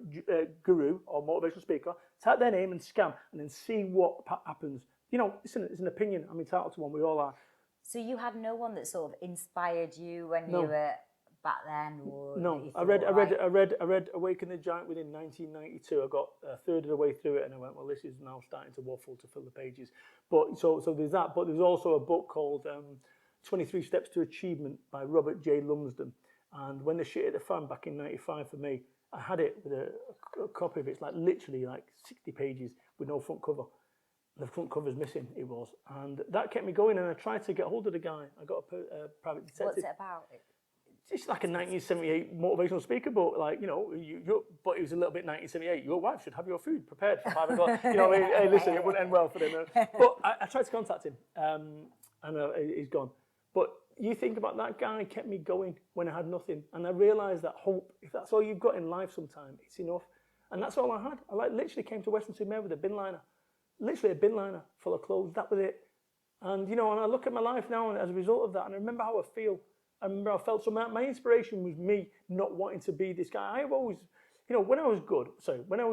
guru or motivational speaker, type their name and scam, and then see what happens. It's an opinion. I'm entitled to one. We all are. So you had no one that sort of inspired you when you were back then? Or no, I read Awaken the Giant within 1992. I got a third of the way through it, and I went, well, this is now starting to waffle to fill the pages. But so there's that. But there's also a book called 23 Steps to Achievement by Robert J. Lumsden. And when the shit hit the fan back in '95 for me, I had it with a copy of it. It's like literally like 60 pages with no front cover. The front cover's missing, it was. And that kept me going, and I tried to get hold of the guy. I got a private detective. What's it about? It's like a 1978 motivational speaker book, like, but it was a little bit 1978. Your wife should have your food prepared for 5 o'clock. Hey, listen, it wouldn't end well for them. But I tried to contact him, and he's gone. But you think about that guy kept me going when I had nothing. And I realised that hope, if that's all you've got in life sometime, it's enough. And that's all I had. I literally came to Western-super-Mare with a bin liner. Literally a bin liner full of clothes. That was it. And, and I look at my life now, and as a result of that, and I remember how I feel. I remember I felt so my inspiration was me not wanting to be this guy. I've always, when I was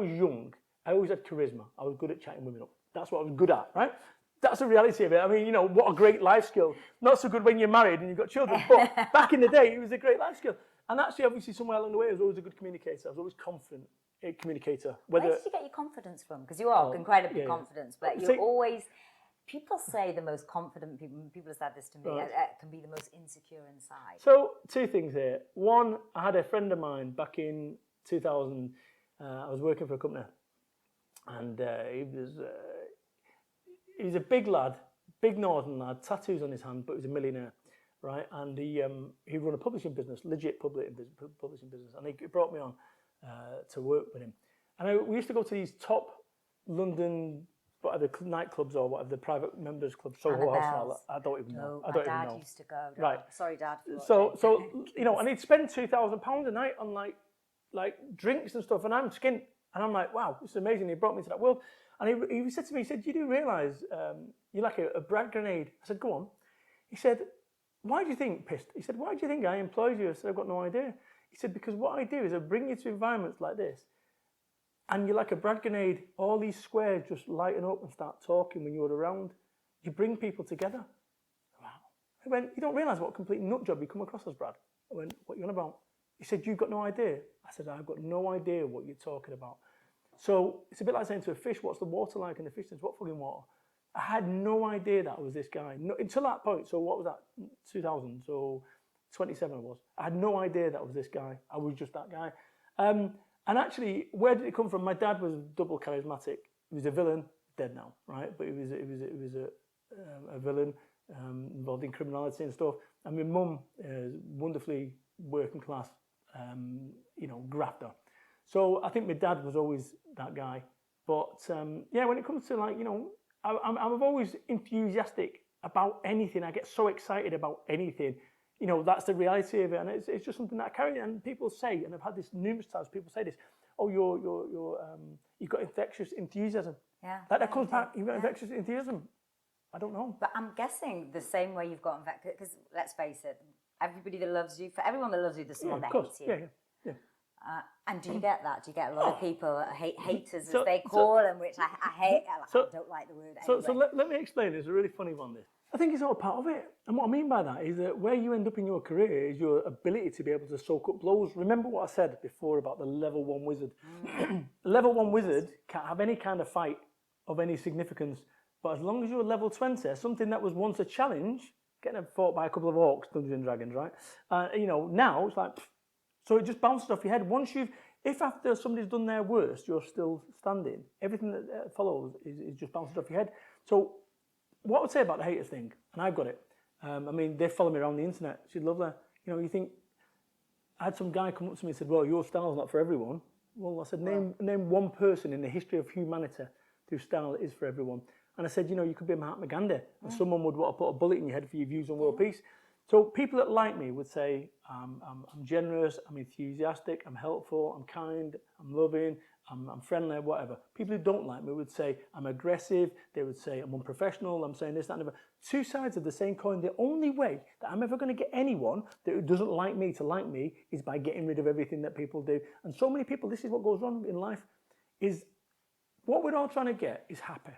young, I always had charisma. I was good at chatting women up. That's what I was good at, right? That's the reality of it. I mean, what a great life skill. Not so good when you're married and you've got children, but back in the day, it was a great life skill. And actually, obviously, somewhere along the way, I was always a good communicator. I was always confident communicator. Where did you get your confidence from? Because you are incredibly confident, but you're always... People say the most confident people have said this to me, can be the most insecure inside. So, 2 things here. One, I had a friend of mine back in 2000. I was working for a company, and he was a big lad, big northern lad, tattoos on his hand, but he was a millionaire, right? And he run a publishing business, legit publishing business, and he brought me on to work with him. And we used to go to these top London, whatever nightclubs or whatever, the private members clubs, Soho House. I don't even know. My dad used to go. Right. Sorry, Dad. So and he'd spend £2,000 a night on like drinks and stuff, and I'm skint, and I'm like, wow, this is amazing. He brought me to that world, and he said to me, he said, you do realise you're like a brag grenade. I said, go on. He said, why do you think, pissed? He said, why do you think I employed you? I said, I've got no idea. He said, because what I do is I bring you to environments like this, and you're like a brag grenade. All these squares just lighten up and start talking when you're around. You bring people together. Wow. I went, you don't realise what a complete nut job you come across as, Brad. I went, what are you on about? He said, you've got no idea. I said, I've got no idea what you're talking about. So it's a bit like saying to a fish, what's the water like? And the fish says, what fucking water? I had no idea that I was this guy. No, until that point, so what was that? 2000, so 27 I was. I had no idea that I was this guy. I was just that guy. And actually, where did it come from? My dad was double charismatic. He was a villain, dead now, right? But he was a villain involved in criminality and stuff. And my mum is wonderfully working class, grafter. So I think my dad was always that guy. But yeah, when it comes to I'm always enthusiastic about anything. I get so excited about anything. That's the reality of it, and it's just something that I carry. And people say, and I've had this numerous times. People say this: "Oh, you've got infectious enthusiasm." Yeah, that comes back. You've got infectious enthusiasm. I don't know, but I'm guessing the same way you've got infectious. Because let's face it, everybody that loves you, for everyone that loves you, there's someone that hates you. Yeah. And do you get that? Do you get a lot of people, haters as they call them, which I hate? I don't like the word anyway. So let me explain. It's a really funny one, this. I think it's all part of it. And what I mean by that is that where you end up in your career is your ability to be able to soak up blows. Remember what I said before about the level 1 wizard. Level 1 wizard can't have any kind of fight of any significance. But as long as you're level 20, something that was once a challenge, getting fought by a couple of orcs, Dungeons and Dragons, right? Now it's like... So it just bounces off your head. If after somebody's done their worst, you're still standing, everything that follows is just bouncing off your head. So what I would say about the haters thing, and I've got it, they follow me around the internet. She's lovely. You think, I had some guy come up to me and said, well, your style's not for everyone. Well, I said, name one person in the history of humanity whose style is for everyone. And I said, you could be Mahatma Gandhi, and someone would want to put a bullet in your head for your views on world peace. So people that like me would say, I'm generous, I'm enthusiastic, I'm helpful, I'm kind, I'm loving, I'm friendly, whatever. People who don't like me would say, I'm aggressive, they would say, I'm unprofessional, I'm saying this, that, and the other. Two sides of the same coin. The only way that I'm ever going to get anyone that doesn't like me to like me is by getting rid of everything that people do. And so many people, this is what goes wrong in life, is what we're all trying to get is happy.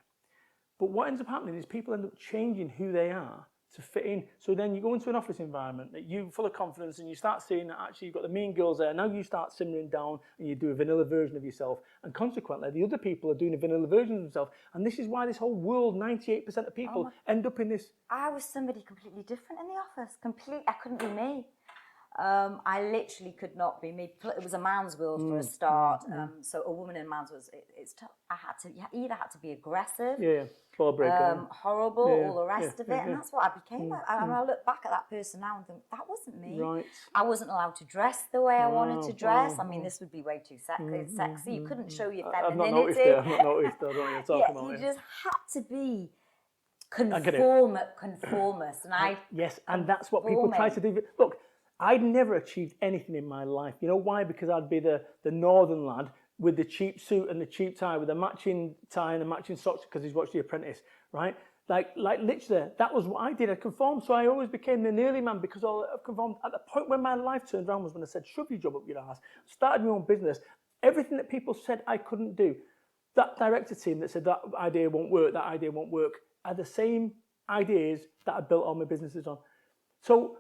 But what ends up happening is people end up changing who they are to fit in. So then you go into an office environment that you're full of confidence and you start seeing that actually you've got the mean girls there. Now you start simmering down and you do a vanilla version of yourself. And consequently, the other people are doing a vanilla version of themselves. And this is why this whole world, 98% of people end up in this. I was somebody completely different in the office. I couldn't be me. I literally could not be me. It was a man's world for a start. So a woman in a man's world, it's tough. You either had to be aggressive, horrible, all the rest of it, and that's what I became. And I look back at that person now and think, that wasn't me. Right. I wasn't allowed to dress the way I wanted to dress. I mean, this would be way too sexy. You couldn't show your femininity. I've not noticed it. I don't know what you're talking about. You just had to be conformist. And that's what people try to do. Look, I'd never achieved anything in my life. You know why? Because I'd be the northern lad with the cheap suit and the cheap tie, with the matching tie and the matching socks because he's watched The Apprentice, right? Like literally, that was what I did. I conformed, so I always became the nearly man because I conformed. At the point when my life turned around was when I said, shove your job up your ass, started my own business. Everything that people said I couldn't do, that director team that said that idea won't work, are the same ideas that I built all my businesses on. So,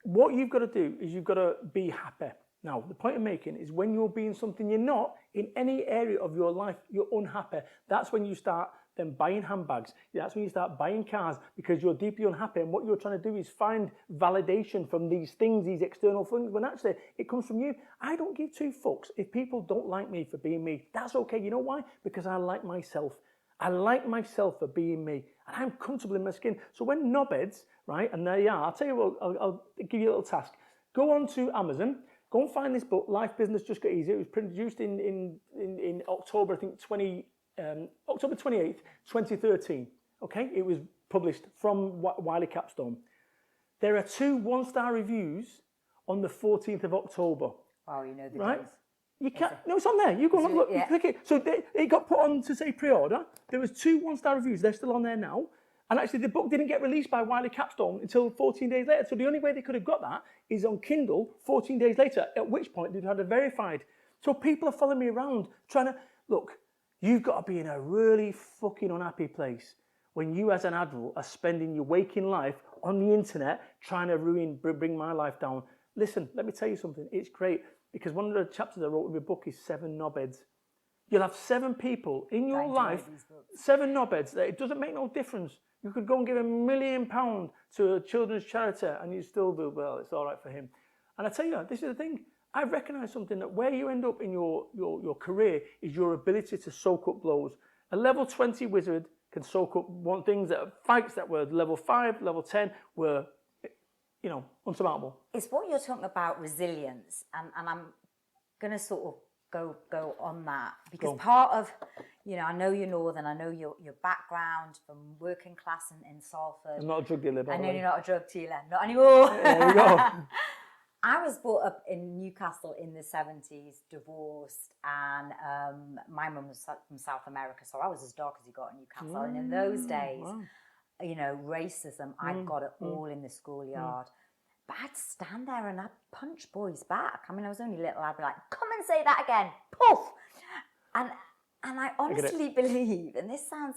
what you've got to do is you've got to be happy. Now, the point I'm making is when you're being something you're not, in any area of your life, you're unhappy. That's when you start then buying handbags. That's when you start buying cars because you're deeply unhappy. And what you're trying to do is find validation from these things, these external things, when actually it comes from you. I don't give two fucks if people don't like me for being me. That's okay. You know why? Because I like myself. I like myself for being me. And I'm comfortable in my skin. So when knobheads, right, and there you are, I'll tell you what, I'll give you a little task. Go on to Amazon, go and find this book, Life Business Just Got Easier. It was produced in October, I think, October 28th, 2013. Okay, it was published from Wiley Capstone. There are 2 1-star reviews on the 14th of October. Oh, you know the right? days. You can't. No, it's on there. You go and look. You click it. So it got put on to say pre-order. There was 2 1-star reviews. They're still on there now. And actually, the book didn't get released by Wiley Capstone until 14 days later. So the only way they could have got that is on Kindle 14 days later, at which point they'd had it verified. So people are following me around trying to, look, you've got to be in a really fucking unhappy place when you as an adult are spending your waking life on the internet trying to bring my life down. Listen, let me tell you something. It's great because one of the chapters I wrote in my book is 7 knobheads. You'll have 7 people in your life, 7 knobheads, that it doesn't make no difference. You could go and give £1 million to a children's charity and you still do, well, it's all right for him. And I tell you, this is the thing. I recognise something, that where you end up in your career is your ability to soak up blows. A level 20 wizard can soak up things that fights that were level 5, level 10 were, unsurmountable. It's what you're talking about, resilience, and I'm going to sort of go on that, because part of, I know you're Northern, I know your background from working class in Salford. I'm not a drug dealer, by the way. I know you're not a drug dealer, not anymore. There we go. I was brought up in Newcastle in the 70s, divorced, and my mum was from South America, so I was as dark as you got in Newcastle. And in those days, racism, I got it all in the schoolyard. But I'd stand there and I'd punch boys back. I mean, I was only little. I'd be like, come and say that again. Poof! And I honestly believe, and this sounds,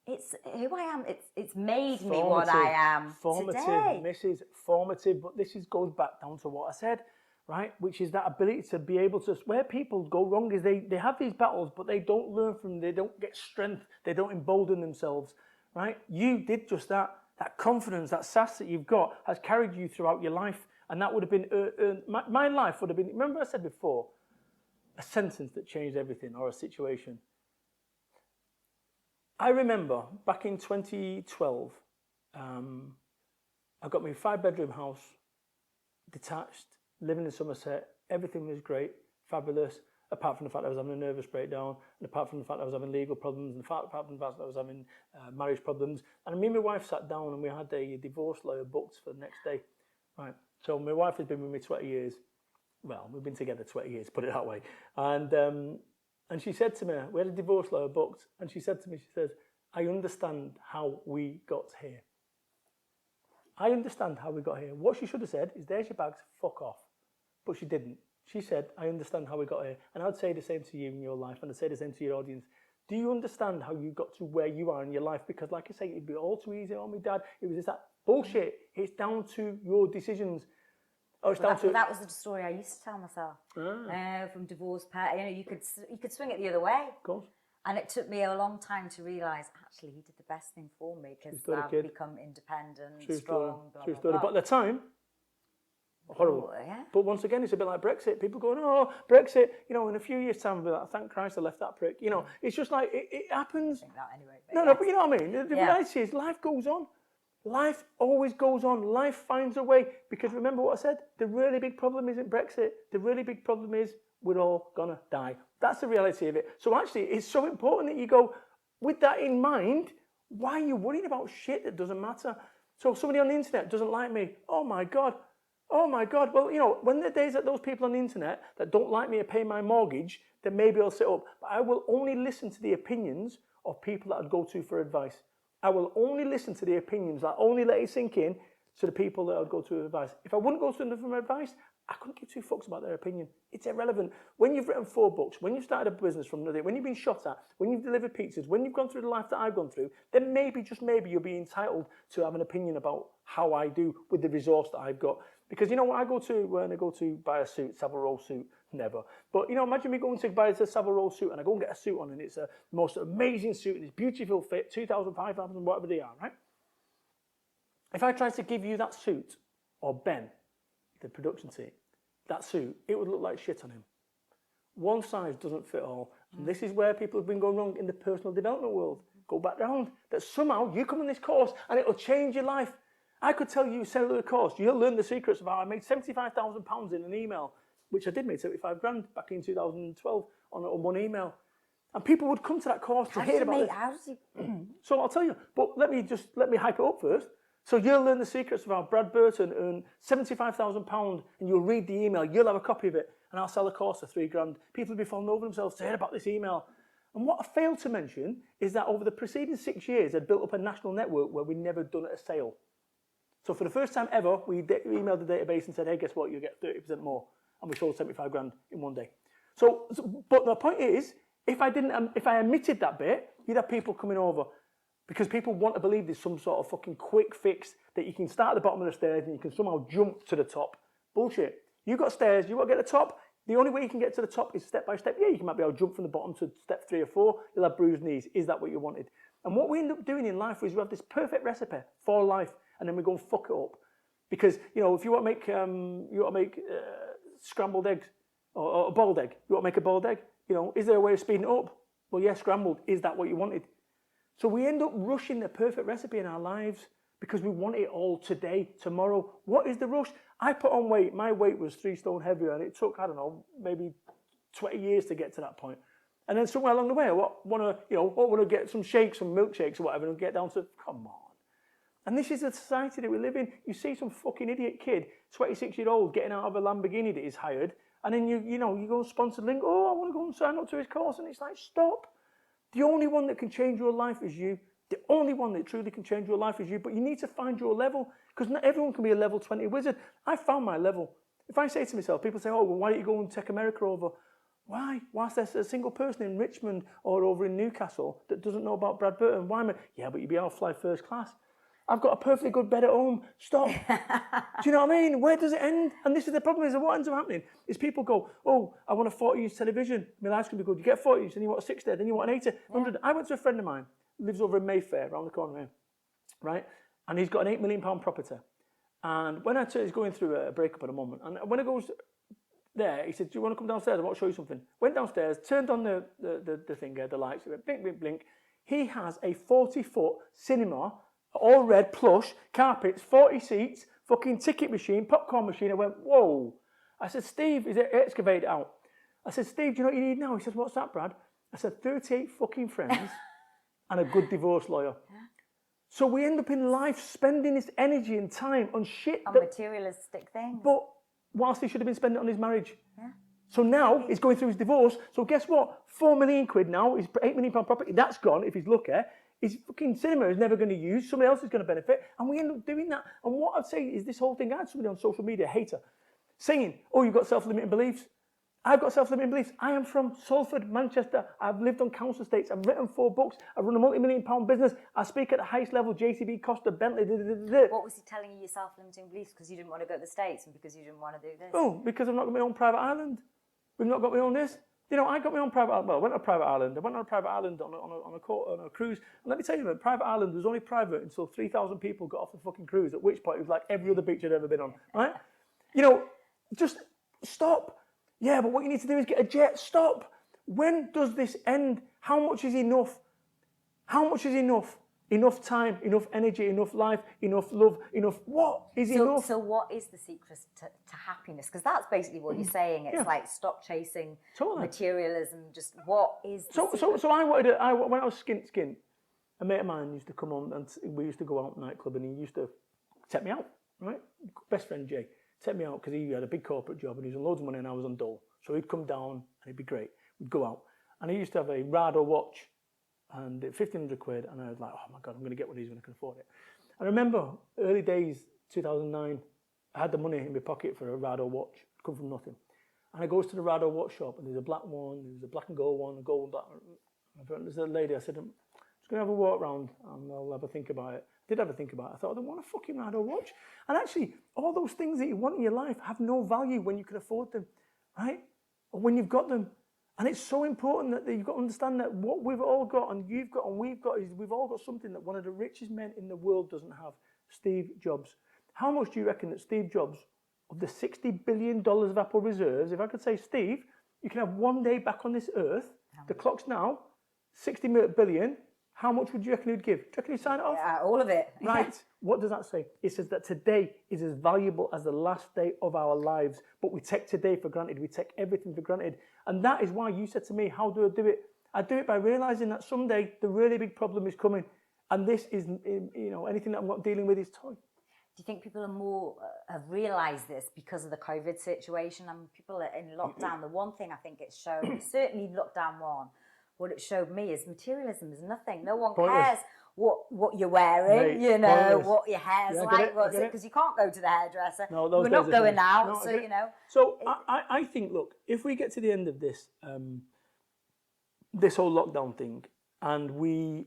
it's who I am. It's made me what I am today. Mrs. Formative. But this goes back down to what I said, right? Which is that ability to be able to, where people go wrong is they have these battles, but they don't learn from them. They don't get strength. They don't embolden themselves, right? You did just that. That confidence, that sass that you've got has carried you throughout your life. And that would have been, my life would have been, remember I said before, a sentence that changed everything, or a situation. I remember back in 2012, I got my 5-bedroom house, detached, living in Somerset. Everything was great, fabulous, apart from the fact I was having a nervous breakdown, and apart from the fact I was having legal problems, and apart from the fact that I was having marriage problems. And me and my wife sat down and we had a divorce lawyer booked for the next day. Right. So my wife has been with me 20 years. Well, we've been together 20 years, put it that way. And she said to me, we had a divorce lawyer booked, and she said to me, she says, I understand how we got here. I understand how we got here. What she should have said is, there's your bags, fuck off. But she didn't. She said, I understand how we got here. And I'd say the same to you in your life, and I'd say the same to your audience. Do you understand how you got to where you are in your life? Because like I say, it'd be all too easy on me, Dad. It was just that bullshit. It's down to your decisions. That was the story I used to tell myself. From divorce, you could swing it the other way. Of course. And it took me a long time to realise, actually, he did the best thing for me, because I've become independent, strong, blah, blah, blah. But at the time, horrible. Oh, yeah. But once again, it's a bit like Brexit. People going, oh, Brexit. In a few years' time, I'll be like, thank Christ I left that prick. It's just like, it happens. I think that anyway. No, but you know what I mean? The reality is, life goes on. Life always goes on. Life finds a way. Because remember what I said? The really big problem isn't Brexit. The really big problem is we're all going to die. That's the reality of it. So actually, it's so important that you go, with that in mind, why are you worrying about shit that doesn't matter? So if somebody on the internet doesn't like me, oh my God. Well, when there are days that those people on the internet that don't like me or pay my mortgage, then maybe I'll sit up. But I will only listen to the opinions of people that I'd go to for advice. I will only listen to the opinions. I only let it sink in to the people that I'd go to for advice. If I wouldn't go to them for advice, I couldn't give 2 fucks about their opinion. It's irrelevant. When you've written 4 books, when you've started a business from nothing, when you've been shot at, when you've delivered pizzas, when you've gone through the life that I've gone through, then maybe, just maybe, you'll be entitled to have an opinion about how I do with the resource that I've got. Because when I go to buy a suit, Savile Row suit, never. But imagine me going to buy a Savile Row suit and I go and get a suit on and it's a most amazing suit and it's beautiful fit, 2,000, 5,000, whatever they are, right? If I tried to give you that suit, or Ben, the production team, that suit, it would look like shit on him. One size doesn't fit all. And this is where people have been going wrong in the personal development world. Go back round. That somehow you come on this course and it'll change your life. I could tell you, send the course, you'll learn the secrets of how I made £75,000 in an email, which I did make 75 grand back in 2012 on one email. And people would come to that course to hear about it. So I'll tell you, but let me hype it up first. So you'll learn the secrets of how Brad Burton earned £75,000 and you'll read the email, you'll have a copy of it, and I'll sell a course for £3 grand. People will be falling over themselves to hear about this email. And what I failed to mention is that over the preceding 6 years, I'd built up a national network where we'd never done a sale. So for the first time ever, we emailed the database and said, hey, guess what? You get 30% more. And we sold 75 grand in one day. But the point is, if I omitted that bit, you'd have people coming over. Because people want to believe there's some sort of fucking quick fix that you can start at the bottom of the stairs and you can somehow jump to the top. Bullshit. You got stairs, you got to get to the top. The only way you can get to the top is step by step. Yeah, you might be able to jump from the bottom to step 3 or 4. You'll have bruised knees. Is that what you wanted? And what we end up doing in life is we have this perfect recipe for life, and then we go and fuck it up. Because, you know, if you want to make scrambled eggs or a boiled egg, you want to make a boiled egg, you know, is there a way of speeding it up? Well, yeah, scrambled. Is that what you wanted? So we end up rushing the perfect recipe in our lives because we want it all today, tomorrow. What is the rush? I put on weight. My weight was 3 stone heavier, and it took, I don't know, maybe 20 years to get to that point. And then somewhere along the way, I want to get some shakes, some milkshakes or whatever, and get down to, come on. And this is the society that we live in. You see some fucking idiot kid, 26-year-old, getting out of a Lamborghini that he's hired, and then you go sponsored link, oh, I want to go and sign up to his course, and it's like, stop. The only one that can change your life is you. The only one that truly can change your life is you, but you need to find your level, because not everyone can be a level 20 wizard. I found my level. If I say to myself, people say, oh, well, why don't you go and take America over? Why? Whilst there's a single person in Richmond or over in Newcastle that doesn't know about Brad Burton, why am I? Yeah, but you'd be able to fly first class. I've got a perfectly good bed at home. Stop. Do you know what I mean? Where does it end? And this is the problem, is that what ends up happening is people go, oh, I want a 40-inch television. My life's going to be good. You get 40-inch, then you want a 60, then you want an 80, 100. Yeah. I went to a friend of mine, lives over in Mayfair, around the corner here, right? And he's got an £8 million property. And when he's going through a breakup at the moment, and when it goes there, he said, do you want to come downstairs? I want to show you something. Went downstairs, turned on the thing, the lights, it went blink, blink, blink. He has a 40-foot cinema, all red, plush, carpets, 40 seats, fucking ticket machine, popcorn machine. I went, whoa. I said, Steve, is it excavated out? I said, Steve, do you know what you need now? He says, what's that, Brad? I said, 38 fucking friends and a good divorce lawyer. Yeah. So we end up in life spending this energy and time on shit. On materialistic things. But whilst he should have been spending it on his marriage. Yeah. So now he's going through his divorce. So guess what? 4 million quid now, his £8 million property, that's gone if he's lucky. His fucking cinema is never going to use. Somebody else is going to benefit. And we end up doing that. And what I'd say is this whole thing, I had somebody on social media, a hater, saying, oh, you've got self-limiting beliefs. I've got self-limiting beliefs. I am from Salford, Manchester. I've lived on council estates. I've written 4 books. I've run a multi-million-pound business. I speak at the highest level, JCB, Costa, Bentley. What was he telling you your self-limiting beliefs? Because you didn't want to go to the States and because you didn't want to do this? Oh, because I've not got my own private island. We've not got my own this. You know, I got my own private island. Well, I went on a private island. I went on a private island on a cruise. And let me tell you, man, private island was only private until 3,000 people got off the fucking cruise, at which point it was like every other beach I'd ever been on, right? You know, just stop. Yeah, but what you need to do is get a jet. Stop. When does this end? How much is enough? How much is enough? Enough time, enough energy, enough life, enough love, enough what is enough? So what is the secret to happiness? Because that's basically what you're saying. It's like stop chasing materialism. Just what is the secret? So when I was skint, a mate of mine used to come on and we used to go out nightclub and he used to take me out, right? Best friend Jay, take me out because he had a big corporate job and he was on loads of money and I was on dole. So he'd come down and it'd be great. We'd go out and he used to have a Rado watch and 1,500 quid, and I was like, oh my God, I'm going to get one of these when I can afford it. I remember early days, 2009, I had the money in my pocket for a Rado watch, come from nothing. And I goes to the Rado watch shop, and there's a black one, there's a black and gold one, a gold and black. There's a lady, I said, I'm just going to have a walk around, and I'll have a think about it. I did have a think about it. I thought, I don't want a fucking Rado watch. And actually, all those things that you want in your life have no value when you can afford them, right? Or when you've got them. And it's so important that you've got to understand that what we've all got and you've got and we've got is we've all got something that one of the richest men in the world doesn't have, Steve Jobs. How much do you reckon that Steve Jobs, of the $60 billion of Apple reserves, if I could say, Steve, you can have one day back on this earth, the clock's now, 60 billion, how much would you reckon he'd give? Do you reckon he'd sign it off? Yeah, all of it. Right. What does that say? It says that today is as valuable as the last day of our lives, but we take today for granted. We take everything for granted. And that is why you said to me, how do I do it? I do it by realising that someday the really big problem is coming. And this is, you know, anything that I'm not dealing with is toy. Do you think people are more, have realised this because of the COVID situation? I mean, people are in lockdown. The one thing I think it showed, certainly lockdown 1, what it showed me is materialism is nothing. No one cares what you're wearing, you know, what your hair's like, because you can't go to the hairdresser. No, we're not going out, so you know. So I think, look, if we get to the end of this, this whole lockdown thing, and we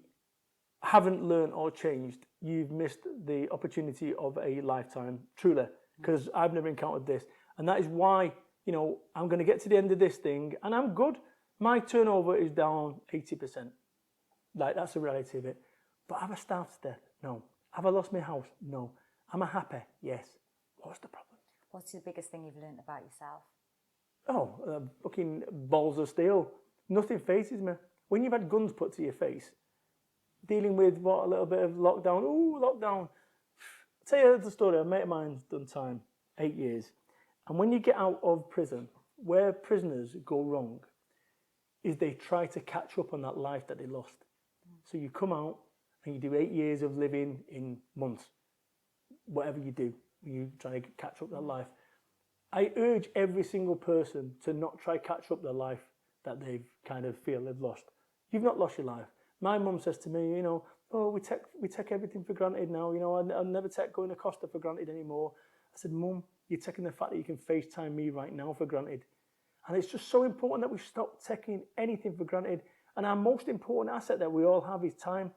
haven't learned or changed, you've missed the opportunity of a lifetime, truly. because I've never encountered this. And that is why, you know, I'm going to get to the end of this thing and I'm good. My turnover is down 80%. Like, that's the reality of it. But have I starved to death? No. Have I lost my house? No. Am I happy? Yes. What's the problem? What's the biggest thing you've learned about yourself? Fucking balls of steel. Nothing faces me. When you've had guns put to your face, dealing with a little bit of lockdown. Ooh, lockdown. I'll tell you the story. A mate of mine's done time, 8 years. And when you get out of prison, where prisoners go wrong is they try to catch up on that life that they lost. So you come out and you do 8 years of living in months. Whatever you do, you try to catch up that life. I urge every single person to not try catch up their life that they've kind of feel they've lost. You've not lost your life. My mum says to me, you know, oh, we take everything for granted now. You know, I'll never take going to Costa for granted anymore. I said, Mum, you're taking the fact that you can FaceTime me right now for granted. And it's just so important that we stop taking anything for granted. And our most important asset that we all have is time.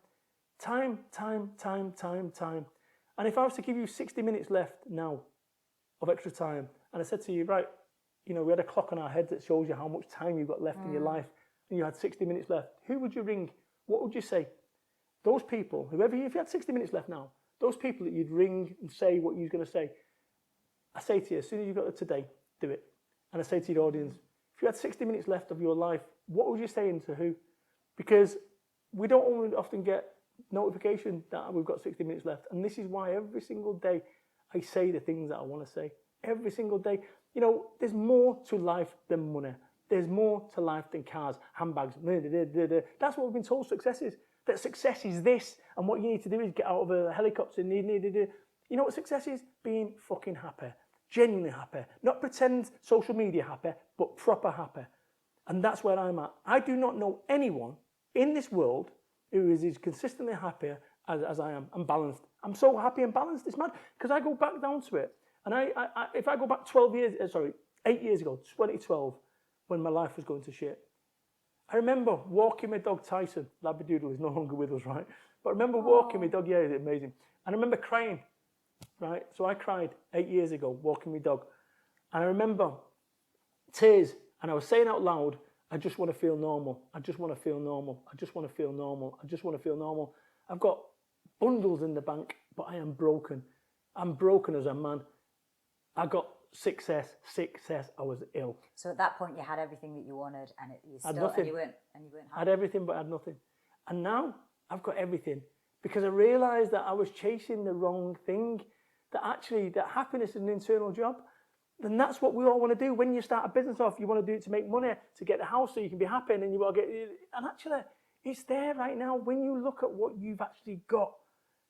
Time, time, time, time, time. And if I was to give you 60 minutes left now of extra time, and I said to you, right, you know, we had a clock on our head that shows you how much time you've got left in your life, and you had 60 minutes left, who would you ring? What would you say? Those people, whoever, if you had 60 minutes left now, those people that you'd ring and say what you're going to say, I say to you, as soon as you've got it today, do it. And I say to your audience, if you had 60 minutes left of your life, what would you say and to who? Because we don't often get notification that we've got 60 minutes left. And this is why every single day I say the things that I want to say. Every single day. You know, there's more to life than money. There's more to life than cars, handbags. That's what we've been told success is. That success is this. And what you need to do is get out of a helicopter. You know what success is? Being fucking happy. Genuinely happy. Not pretend social media happy, but proper happy. And that's where I'm at. I do not know anyone in this world who is as consistently happier as I am and balanced. I'm so happy and balanced. It's mad. Because I go back down to it. And if I go back 8 years ago, 2012, when my life was going to shit, I remember walking my dog Tyson. Labradoodle is no longer with us, right? But I remember walking my dog. Yeah, it's amazing. And I remember crying, right? So I cried 8 years ago walking my dog. And I remember tears. And I was saying out loud, I just want to feel normal. I just want to feel normal. I just want to feel normal. I just want to feel normal. I've got bundles in the bank, but I am broken. I'm broken as a man. I got success. I was ill. So at that point, you had everything that you wanted, and you weren't happy. I had everything, but I had nothing. And now I've got everything because I realised that I was chasing the wrong thing. That actually, that happiness is an internal job. And that's what we all want to do. When you start a business off, you want to do it to make money, to get the house so you can be happy, and then you want to get. And actually, it's there right now. When you look at what you've actually got,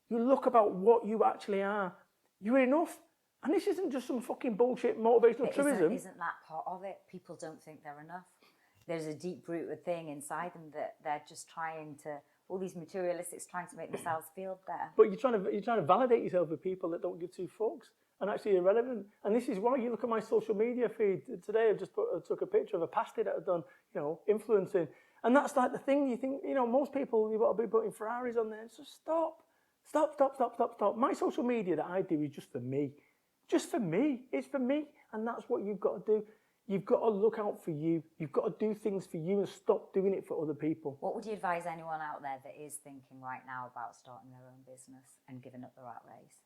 you look about what you actually are. You're enough. And this isn't just some fucking bullshit motivational truism. Isn't that part of it? People don't think they're enough. There's a deep-rooted thing inside them that they're just trying to, all these materialistics trying to make themselves feel better. But you're trying to validate yourself with people that don't give two fucks and actually irrelevant. And this is why you look at my social media feed today. I took a picture of a pasty that I've done, you know, influencing. And that's like the thing you think, you know, most people, you've got to be putting Ferraris on there. So stop. My social media that I do is just for me. Just for me. It's for me. And that's what you've got to do. You've got to look out for you. You've got to do things for you and stop doing it for other people. What would you advise anyone out there that is thinking right now about starting their own business and giving up the rat race?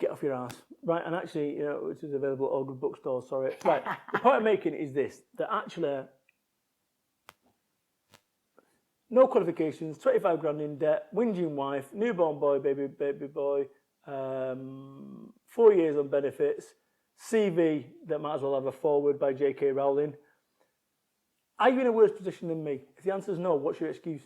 Get off your ass. Right, and actually, you know, which is available at all good bookstores, sorry. Right, the point I'm making is this, that actually, no qualifications, 25 grand in debt, whinging wife, newborn boy, baby boy, 4 years on benefits, CV that might as well have a forward by J.K. Rowling. Are you in a worse position than me? If the answer is no, what's your excuse?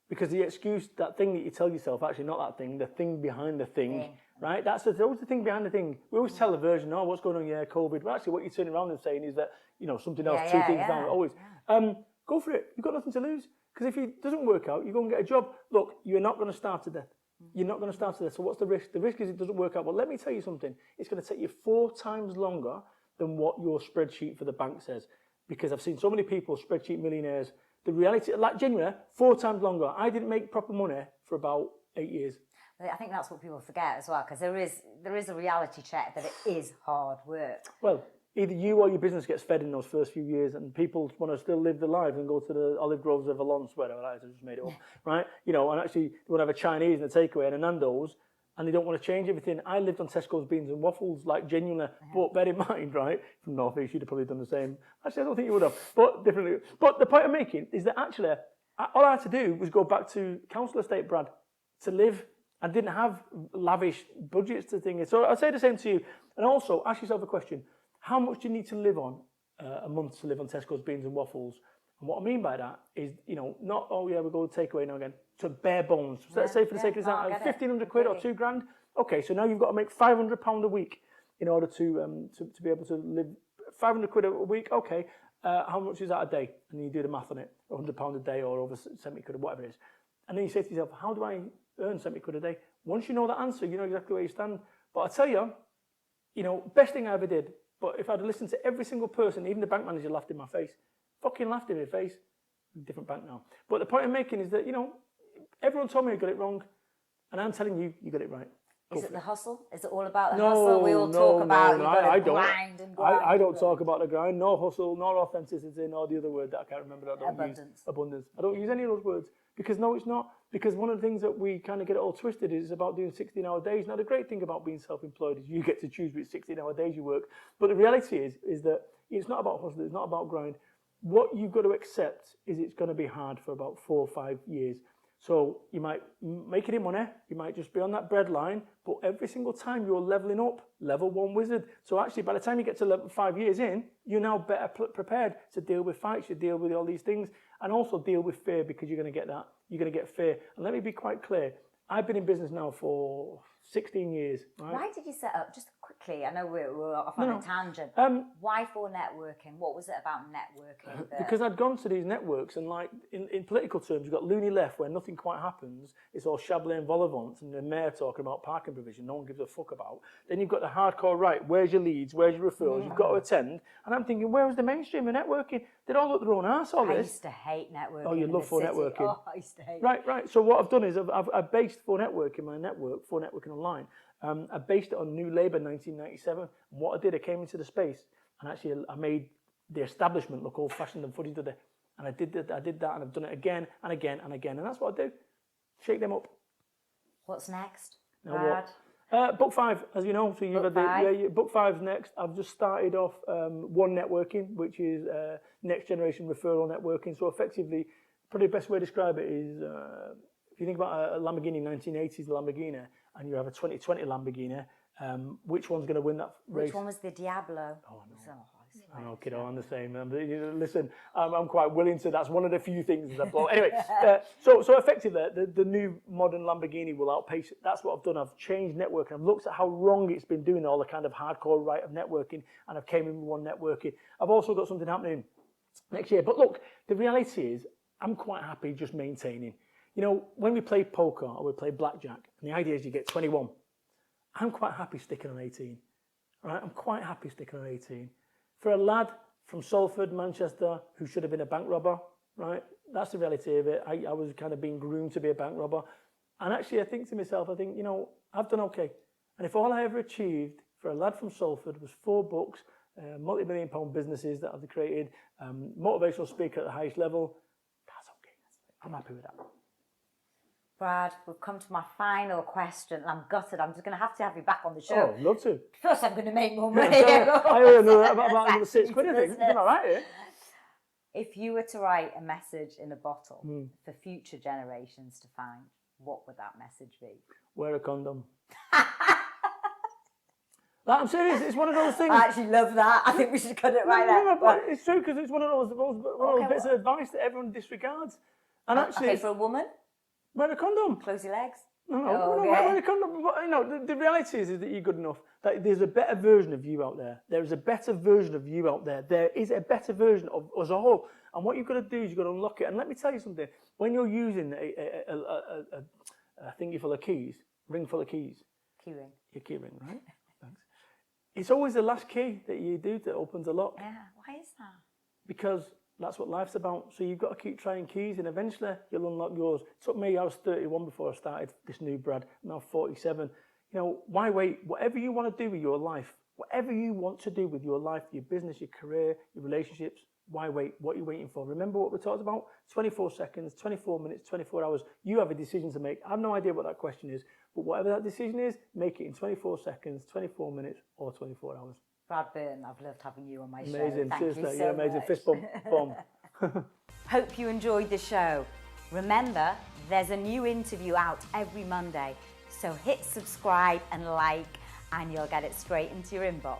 Because the excuse, that thing that you tell yourself, actually not that thing, the thing behind the thing, right? That's always the thing behind the thing. We always tell a version, oh, what's going on? Yeah, COVID. Well, actually, what you're turning around and saying is that, you know, something else, two things down, always. Go for it. You've got nothing to lose. Because if it doesn't work out, you go and get a job. Look, you're not going to starve to death. You're not going to starve to death. So what's the risk? The risk is it doesn't work out. Well, let me tell you something. It's going to take you 4 times longer than what your spreadsheet for the bank says. Because I've seen so many people, spreadsheet millionaires. The reality, like genuinely, 4 times longer. I didn't make proper money for about 8 years. I think that's what people forget as well, because there is a reality check that it is hard work. Well, either you or your business gets fed in those first few years, and people want to still live their life and go to the olive groves of Valence, whatever that is, I just made it up, right? You know, and actually they want to have a Chinese and a takeaway and a Nando's, and they don't want to change everything. I lived on Tesco's beans and waffles, like genuinely, but bear in mind, right, from North East, you'd have probably done the same. Actually, I don't think you would have, but differently. But the point I'm making is that actually, all I had to do was go back to council estate, Brad, to live. I didn't have lavish budgets to things. So I'd say the same to you. And also, ask yourself a question. How much do you need to live on a month to live on Tesco's beans and waffles? And what I mean by that is, you know, not, oh yeah, we'll go to takeaway now again, to bare bones. So let's say for the sake of example, 1,500 quid or £2,000. Okay, so now you've got to make £500 a week in order to be able to live 500 quid a week. Okay, how much is that a day? And you do the math on it, £100 a day or over 70 quid or whatever it is. And then you say to yourself, how do I earn 70 quid a day? Once you know that answer, you know exactly where you stand. But I tell you, you know, best thing I ever did. But if I'd listened to every single person, even the bank manager laughed in my face. Fucking laughed in my face. Different bank now. But the point I'm making is that, you know, everyone told me I got it wrong. And I'm telling you, you got it right. Is it the hustle? Is it all about the hustle? We all talk about I don't. grind and grind. I don't talk about the grind. No hustle, nor authenticity, nor the other word that I can't remember. That I don't Abundance. use. Abundance. I don't use any of those words. Because no, it's not. Because one of the things that we kind of get it all twisted is about doing 16-hour days. Now, the great thing about being self-employed is you get to choose which 16-hour days you work. But the reality is that it's not about hustle. It's not about grind. What you've got to accept is it's going to be hard for about 4 or 5 years. So you might make it in money, you might just be on that bread line, but every single time you're leveling up, level 1 wizard. So actually, by the time you get to level 5 years in, you're now better prepared to deal with fights, you deal with all these things, and also deal with fear, because you're going to get that. You're going to get fear. And let me be quite clear. I've been in business now for 16 years. Right? Why did you set up, just quickly, I know we're off on a tangent, why for networking? What was it about networking? Because I'd gone to these networks, and like in political terms, you've got loony left where nothing quite happens. It's all Chablis and Volivant and the mayor talking about parking provision no one gives a fuck about. Then you've got the hardcore right, where's your leads, where's your referrals, you've got to attend. And I'm thinking, where was the mainstream of networking? They'd all look their own arse, all this. I used to hate networking. Oh, you love for networking. Oh, I used to hate it. Right. So what I've done is I've based for networking, my network, for networking online. I based it on New Labour 1997. And what I did, I came into the space and actually I made the establishment look old-fashioned and fuddy duddy. And I did that, and I've done it again and again and again. And that's what I do. Shake them up. What's next, Brad? Book 5, as you know. So you've had book 5's next. I've just started off One Networking, which is next generation referral networking. So effectively, probably the best way to describe it is if you think about a Lamborghini 1980s Lamborghini, and you have a 2020 Lamborghini, which one's going to win that race? Which one was the Diablo? Oh, no. I know, kiddo, I'm the same. Listen, I'm quite willing to. That's one of the few things that I've bought. Anyway, so effectively, the new modern Lamborghini will outpace it. That's what I've done. I've changed networking. I've looked at how wrong it's been doing all the kind of hardcore right of networking, and I've came in with One Networking. I've also got something happening next year. But look, the reality is, I'm quite happy just maintaining. You know, when we play poker or we play blackjack, and the idea is you get 21, I'm quite happy sticking on 18. Right? I'm quite happy sticking on 18. For a lad from Salford, Manchester, who should have been a bank robber, right? That's the reality of it. I was kind of being groomed to be a bank robber. And actually, I think to myself, you know, I've done okay. And if all I ever achieved for a lad from Salford was 4 books, multi-million-pound businesses that I've created, motivational speaker at the highest level, that's okay. I'm happy with that. Brad, we've come to my final question, and I'm gutted. I'm just going to have you back on the show. Oh, love to. Plus, I'm going to make more money. I don't know about another 6 quid, I think. It's been all right here. If you were to write a message in a bottle for future generations to find, what would that message be? Wear a condom. I'm serious. It's one of those things. I actually love that. I think we should cut it right there. No, but it's true, because it's one of those bits of advice that everyone disregards. And actually, okay, for a woman, wear a condom. Close your legs. No, wear a condom. But, you know, the reality is that you're good enough. That there's a better version of you out there. There is a better version of you out there. There is a better version of us all. And what you've got to do is you've got to unlock it. And let me tell you something. When you're using a thingy full of keys, ring full of keys. Key ring. Your key ring, right? Thanks. It's always the last key that you do that opens a lock. Yeah, why is that? Because That's what life's about. So you've got to keep trying keys, and eventually you'll unlock yours. It took me, I was 31 before I started this new Brad, now 47. You know, why wait? Whatever you want to do with your life, whatever you want to do with your life, your business, your career, your relationships, why wait? What are you waiting for? Remember what we talked about? 24 seconds, 24 minutes, 24 hours. You have a decision to make. I have no idea what that question is, but whatever that decision is, make it in 24 seconds, 24 minutes, or 24 hours. Brad Burton, I've loved having you on my show. Amazing. Thank Cheers, you mate. so Yeah, amazing. much. Fist bump. Boom. Hope you enjoyed the show. Remember, there's a new interview out every Monday, so hit subscribe and like, and you'll get it straight into your inbox.